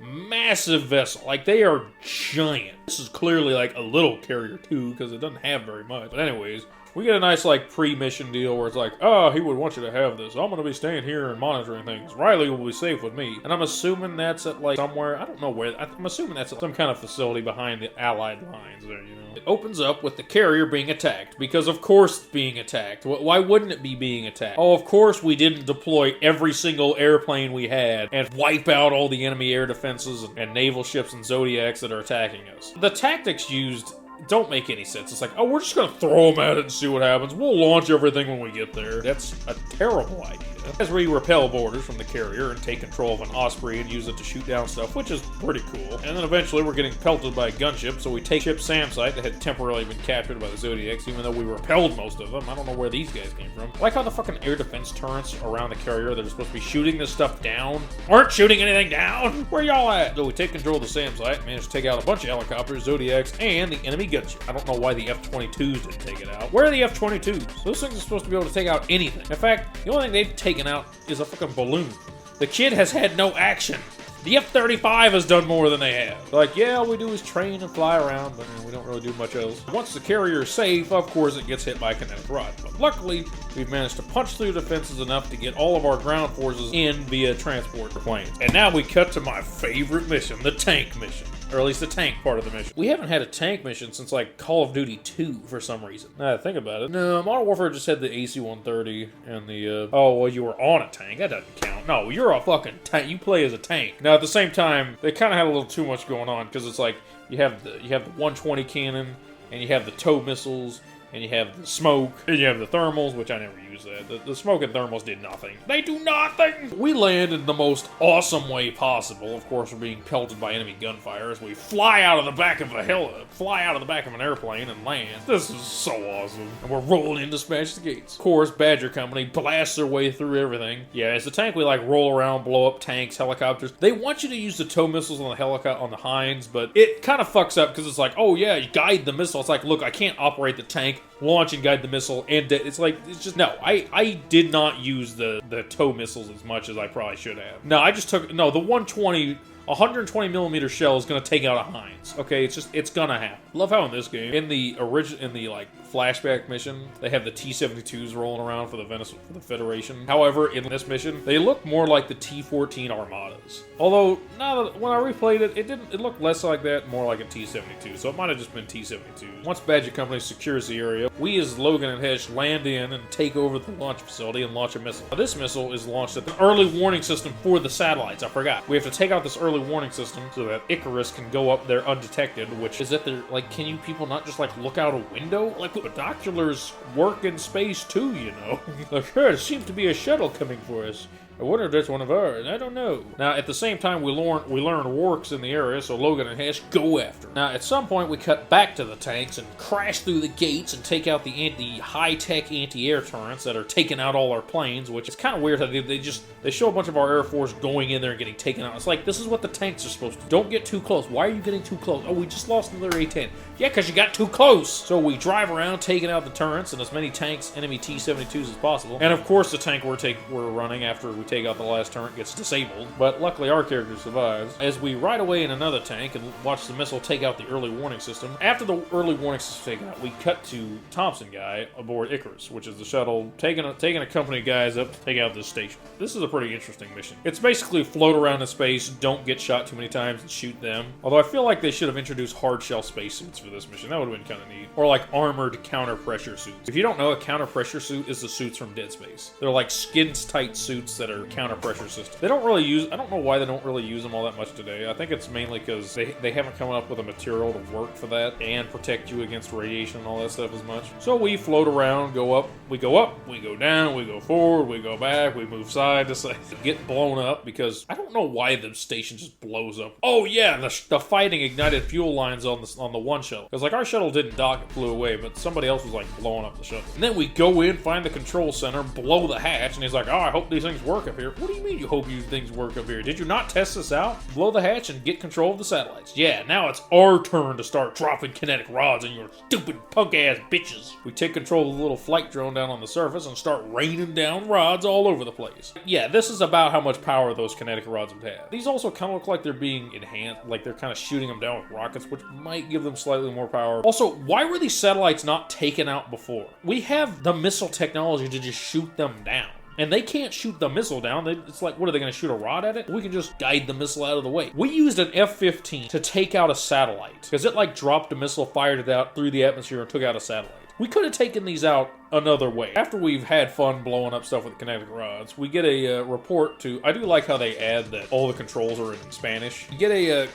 vessel. Like, they are giant. This is clearly like a little carrier too, because it doesn't have very much. But anyways, we get a nice, like, pre-mission deal where it's like, oh, he would want you to have this. I'm going to be staying here and monitoring things. Riley will be safe with me. And I'm assuming that's at, like, somewhere, I don't know where, I'm assuming that's at some kind of facility behind the Allied lines there, It opens up with the carrier being attacked, because of course it's being attacked. Why wouldn't it be being attacked? Oh, of course we didn't deploy every single airplane we had and wipe out all the enemy air defenses and naval ships and Zodiacs that are attacking us. The tactics used don't make any sense. It's like, oh, we're just gonna throw them at it and see what happens. We'll launch everything when we get there. That's a terrible idea. As we repel boarders from the carrier and take control of an Osprey and use it to shoot down stuff, which is pretty cool. And then eventually we're getting pelted by a gunship, so we take ship SAM site that had temporarily been captured by the Zodiacs, even though we repelled most of them. I don't know where these guys came from. I like how the fucking air defense turrets around the carrier that are supposed to be shooting this stuff down aren't shooting anything down. Where y'all at? So we take control of the SAM site, managed to take out a bunch of helicopters, Zodiacs, and the enemy gunship. I don't know why the F-22s didn't take it out. Where are the F-22s? Those things are supposed to be able to take out anything. In fact, the only thing they've taken out is a fucking balloon. The kid has had no action The F-35 has done more than they have. Like, yeah, all we do is train and fly around, but we don't really do much else. Once the carrier is safe, of course it gets hit by a kinetic rod. But luckily, we've managed to punch through defenses enough to get all of our ground forces in via transport planes. And now we cut to my favorite mission, the tank mission. Or at least the tank part of the mission. We haven't had a tank mission since, like, Call of Duty 2 for some reason. Now that I think about it. No, Modern Warfare just had the AC-130 and the, oh, well, you were on a tank. That doesn't count. No, you're a fucking tank. You play as a tank. Now, at the same time, they kind of had a little too much going on, because it's like, you have the 120 cannon, and you have the tow missiles, and you have the smoke, and you have the thermals, which I never used that. The smoke and thermals did nothing. They do nothing! We land in the most awesome way possible. Of course, we're being pelted by enemy gunfire as we fly out of the back of an airplane and land. This is so awesome. And we're rolling in to smash the gates. Of course, Badger Company blasts their way through everything. Yeah, as the tank, we like roll around, blow up tanks, helicopters. They want you to use the tow missiles on the helicopter, on the Hinds, but it kind of fucks up because it's like, oh yeah, you guide the missile. It's like, look, I can't operate the tank, launch and guide the missile, and it's like, it's just, no, I did not use the tow missiles as much as I probably should have. No, I just took, no, the 120 millimeter shell is gonna take out a Hinds. Okay, it's gonna happen. Love how in this game, in the like flashback mission, they have the T-72s rolling around for the Federation. However, in this mission, they look more like the T-14 Armadas. Although, now that when I replayed it, it looked less like that, more like a T-72. So it might have just been T-72. Once Badger Company secures the area, we as Logan and Hesh land in and take over the launch facility and launch a missile. Now, this missile is launched at the early warning system for the satellites. I forgot. We have to take out this early warning system so that Icarus can go up there undetected, which is that they're like, can you people not just like look out a window? Like, binoculars work in space too, you know. Like, there seems to be a shuttle coming for us. I wonder if that's one of ours. I don't know. Now, at the same time, we learn works in the area, so Logan and Hesh go after. Now, at some point, we cut back to the tanks and crash through the gates and take out the high-tech anti-air turrets that are taking out all our planes, which is kind of weird how they show a bunch of our Air Force going in there and getting taken out. It's like, this is what the tanks are supposed to do. Don't get too close. Why are you getting too close? Oh, we just lost another A-10. Yeah, because you got too close. So we drive around, taking out the turrets and as many tanks, enemy T-72s as possible. And of course, the tank we're running after we take out the last turret gets disabled. But luckily, our character survives. As we ride away in another tank and watch the missile take out the early warning system. After the early warning system is taken out, we cut to Thompson guy aboard Icarus, which is the shuttle taking a company of guys up to take out this station. This is a pretty interesting mission. It's basically float around in space, don't get shot too many times, and shoot them. Although I feel like they should have introduced hard shell spacesuits for this mission. That would have been kind of neat. Or like armored counter pressure suits. If you don't know, a counter pressure suit is the suits from Dead Space. They're like skin-tight suits that are counter pressure systems. They don't really use, I don't know why they don't really use them all that much today. I think it's mainly because they haven't come up with a material to work for that and protect you against radiation and all that stuff as much. So we float around, go up, we go down, we go forward, we go back, we move side to side. Get blown up because I don't know why the station just blows up. Oh yeah, the fighting ignited fuel lines on the one shuttle. Because like our shuttle didn't dock, it flew away, but somebody else was like blowing up the shuttle. And then we go in, find the control center, blow the hatch, and he's like, oh, I hope these things work up here. What do you mean you hope these things work up here? Did you not test this out? Blow the hatch and get control of the satellites. Yeah, now it's our turn to start dropping kinetic rods on your stupid punk-ass bitches. We take control of the little flight drone down on the surface and start raining down rods all over the place. Yeah, this is about how much power those kinetic rods would have. These also kind of look like they're being enhanced, like they're kind of shooting them down with rockets, which might give them slightly more power. Also, why were these satellites not taken out before? We have the missile technology to just shoot them down. And they can't shoot the missile down. It's like, what are they going to shoot a rod at it? We can just guide the missile out of the way. We used an F-15 to take out a satellite because it like dropped a missile, fired it out through the atmosphere, and took out a satellite. We could have taken these out another way. After we've had fun blowing up stuff with kinetic rods, we get a report to... I do like how they add that all the controls are in Spanish. You get a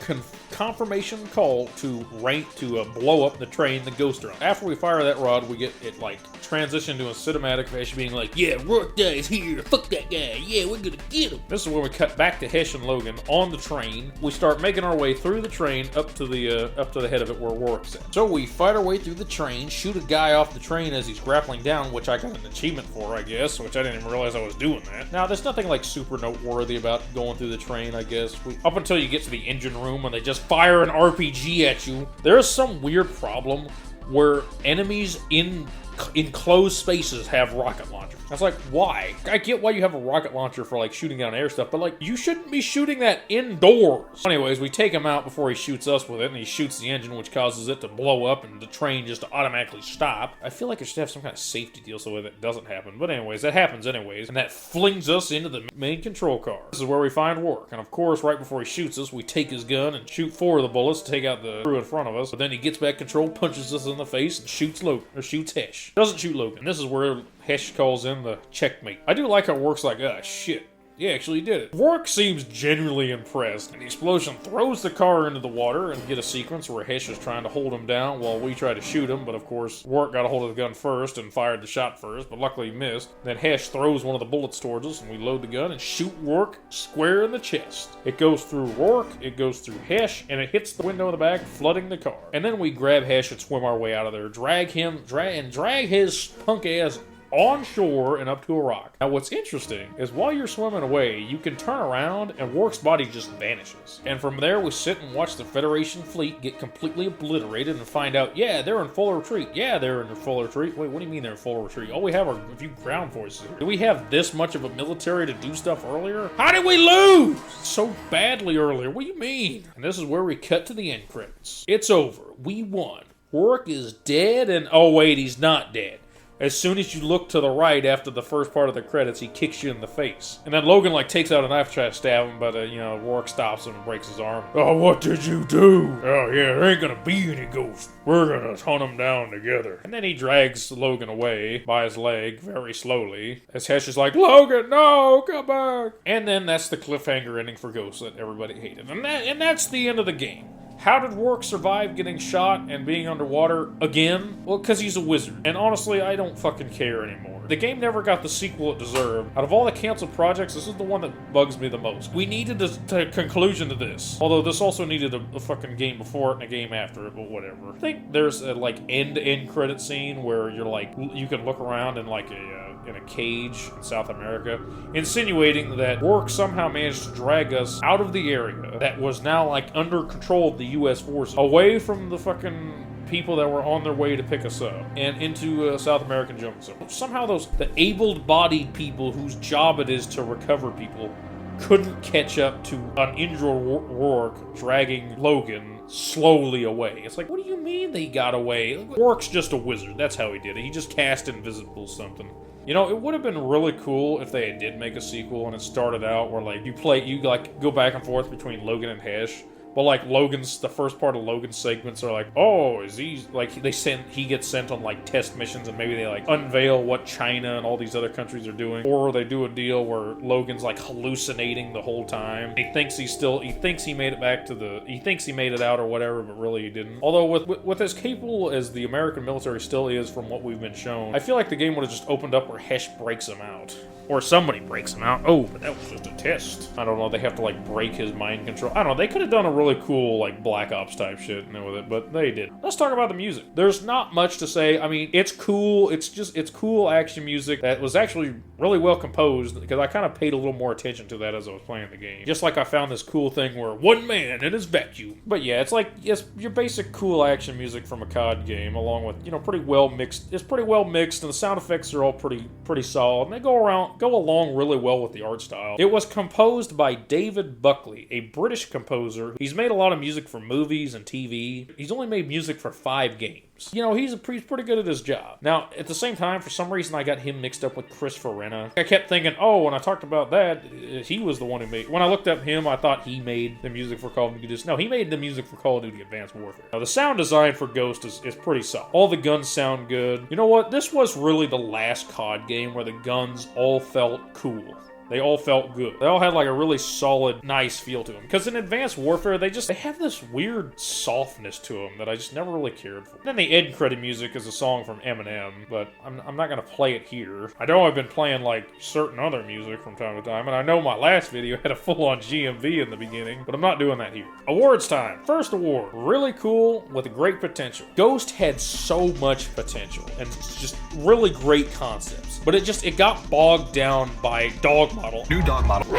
confirmation call to blow up the train, the Ghost drone. After we fire that rod, we get it like transition to a cinematic of Hesh being like, yeah, Rourke guy's here, fuck that guy, yeah, we're gonna get him. This is where we cut back to Hesh and Logan on the train. We start making our way through the train up to the head of it where Rourke's at. So we fight our way through the train, shoot a guy off the train as he's grappling down, which I got an achievement for, I guess, which I didn't even realize I was doing that. Now, there's nothing like super noteworthy about going through the train, I guess. Up until you get to the engine room and they just fire an RPG at you. There is some weird problem where enemies in enclosed spaces have rocket launchers. I was like, why? I get why you have a rocket launcher for like shooting down air stuff, but like you shouldn't be shooting that indoors. Anyways, we take him out before he shoots us with it, and he shoots the engine, which causes it to blow up and the train just to automatically stop. I feel like it should have some kind of safety deal so that doesn't happen. But anyways, that happens anyways, and that flings us into the main control car. This is where we find Rourke, and of course, right before he shoots us, we take his gun and shoot 4 of the bullets to take out the crew in front of us. But then he gets back control, punches us in the face, and shoots Logan, or shoots Hesh. Doesn't shoot Logan. This is where Hesh calls in the checkmate. I do like how Rourke's like, ah, shit. Yeah, actually he did it. Rourke seems genuinely impressed, and the explosion throws the car into the water, and get a sequence where Hesh is trying to hold him down while we try to shoot him, but of course, Rourke got a hold of the gun first and fired the shot first, but luckily he missed. Then Hesh throws one of the bullets towards us, and we load the gun and shoot Rourke square in the chest. It goes through Rourke, it goes through Hesh, and it hits the window in the back, flooding the car. And then we grab Hesh and swim our way out of there, drag his punk ass on shore and up to a rock. Now what's interesting is while you're swimming away, you can turn around and Rourke's body just vanishes. And from there we sit and watch the Federation fleet get completely obliterated and find out, yeah, they're in full retreat. Yeah, they're in full retreat. Wait, what do you mean they're in full retreat? All we have are a few ground forces here. Do we have this much of a military to do stuff earlier? How did we lose so badly earlier? What do you mean? And this is where we cut to the end credits. It's over. We won. Rourke is dead and, oh wait, he's not dead. As soon as you look to the right after the first part of the credits, he kicks you in the face. And then Logan, like, takes out a knife to try to stab him, but, Rourke stops him and breaks his arm. Oh, what did you do? Oh, yeah, there ain't gonna be any ghosts. We're gonna hunt them down together. And then he drags Logan away by his leg very slowly, as Hesh is like, Logan, no, come back. And then that's the cliffhanger ending for Ghost that everybody hated. And that's the end of the game. How did Rourke survive getting shot and being underwater again? Well, because he's a wizard. And honestly, I don't fucking care anymore. The game never got the sequel it deserved. Out of all the canceled projects, this is the one that bugs me the most. We needed a conclusion to this. Although this also needed a fucking game before it and a game after it, but whatever. I think there's a, like, end-to-end credit scene where you're like, you can look around in like in a cage in South America, insinuating that Rourke somehow managed to drag us out of the area that was now like under control of the U.S. forces, away from the fucking people that were on their way to pick us up, and into a South American jungle. So somehow the able-bodied people whose job it is to recover people couldn't catch up to an injured Rourke dragging Logan slowly away. It's like, what do you mean they got away? Rourke's just a wizard. That's how he did it. He just cast invisible something. You know, it would have been really cool if they did make a sequel and it started out where, like, you go back and forth between Logan and Hesh. But, like, the first part of Logan's segments are like, oh, is he, like, he gets sent on, like, test missions, and maybe they, like, unveil what China and all these other countries are doing. Or they do a deal where Logan's, like, hallucinating the whole time. He thinks he made it out or whatever, but really he didn't. Although, with as capable as the American military still is from what we've been shown, I feel like the game would have just opened up where Hesh breaks him out. Or somebody breaks him out. Oh, but that was just a test. I don't know, they have to, like, break his mind control. I don't know, they could have done a really cool, like, Black Ops type shit with it, but they did. Let's talk about the music. There's not much to say. I mean, it's cool. It's cool action music that was actually really well composed, because I kind of paid a little more attention to that as I was playing the game. Just like I found this cool thing where one man in his vacuum. But yeah, it's like, it's your basic cool action music from a CoD game, along with, pretty well mixed. It's pretty well mixed, and the sound effects are all pretty solid, and they go along really well with the art style. It was composed by David Buckley, a British composer. He's made a lot of music for movies and TV. He's only made music for 5 games. He's pretty good at his job. Now, at the same time, for some reason, I got him mixed up with Chris Farina. I kept thinking, oh, when I talked about that, he was the one who made... When I looked up him, I thought he made the music for Call of Duty Ghost. No, he made the music for Call of Duty Advanced Warfare. Now, the sound design for Ghost is pretty solid. All the guns sound good. You know what? This was really the last CoD game where the guns all felt cool. They all felt good. They all had like a really solid, nice feel to them. Because in Advanced Warfare, they have this weird softness to them that I just never really cared for. Then the end credit music is a song from Eminem, but I'm not going to play it here. I know I've been playing like certain other music from time to time, and I know my last video had a full-on GMV in the beginning, but I'm not doing that here. Awards time. First award. Really cool with great potential. Ghost had so much potential and just really great concepts, but it got bogged down by dog model. New dog model.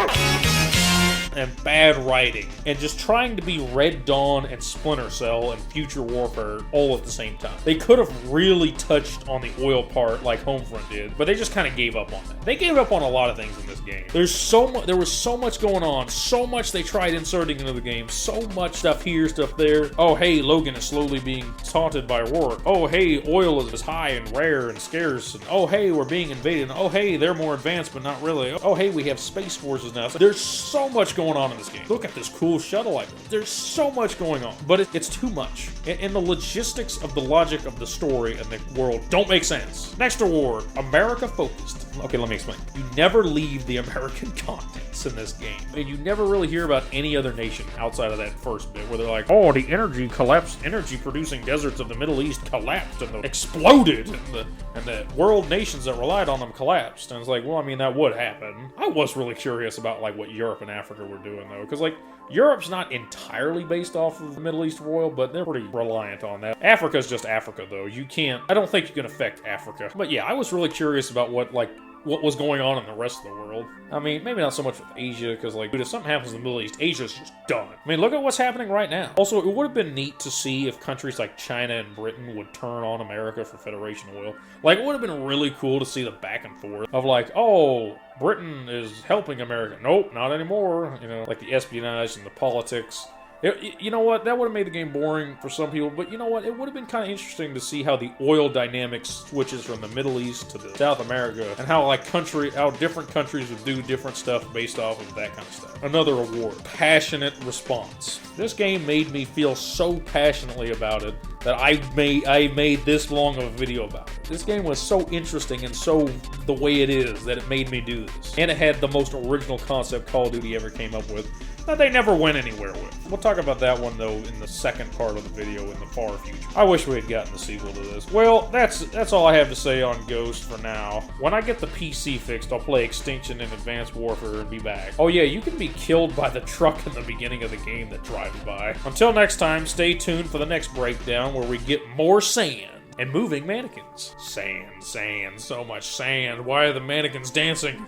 and bad writing, and just trying to be Red Dawn and Splinter Cell and Future Warfare all at the same time. They could have really touched on the oil part like Homefront did, but they just kind of gave up on that. They gave up on a lot of things in this game. There was so much going on, so much they tried inserting into the game, so much stuff here, stuff there. Oh, hey, Logan is slowly being taunted by Rourke. Oh, hey, oil is high and rare and scarce. And, oh, hey, we're being invaded. And, oh, hey, they're more advanced, but not really. Oh, hey, we have space forces now. So there's so much going on in this game. Look at this cool shuttle I built. There's so much going on, but it's too much. And the logistics of the logic of the story and the world don't make sense. Next award, America focused. Okay, let me explain. You never leave the American continents in this game. And you never really hear about any other nation outside of that first bit where they're like, oh, the energy collapsed, energy producing deserts of the Middle East collapsed and exploded, and the world nations that relied on them collapsed. And it's like, well, I mean, that would happen. I was really curious about like what Europe and Africa were doing though, because like Europe's not entirely based off of the Middle East oil, but they're pretty reliant on that. Africa's just Africa though. I don't think you can affect Africa. But yeah, I was really curious about what was going on in the rest of the world. I mean, maybe not so much with Asia, because, like, dude, if something happens in the Middle East, Asia's just done. I mean, look at what's happening right now. Also, it would have been neat to see if countries like China and Britain would turn on America for Federation oil. Like, it would have been really cool to see the back and forth of, like, oh, Britain is helping America. Nope, not anymore. You know, like the espionage and the politics. You know what? That would have made the game boring for some people, but you know what? It would have been kind of interesting to see how the oil dynamics switches from the Middle East to the South America, and how how different countries would do different stuff based off of that kind of stuff. Another award, passionate response. This game made me feel so passionately about it that I made this long of a video about it. This game was so interesting and so the way it is that it made me do this. And it had the most original concept Call of Duty ever came up with that they never went anywhere with. We'll talk about that one, though, in the second part of the video in the far future. I wish we had gotten the sequel to this. Well, that's all I have to say on Ghost for now. When I get the PC fixed, I'll play Extinction and Advanced Warfare and be back. Oh yeah, you can be killed by the truck in the beginning of the game that drives by. Until next time, stay tuned for the next breakdown where we get more sand and moving mannequins. Sand, so much sand. Why are the mannequins dancing?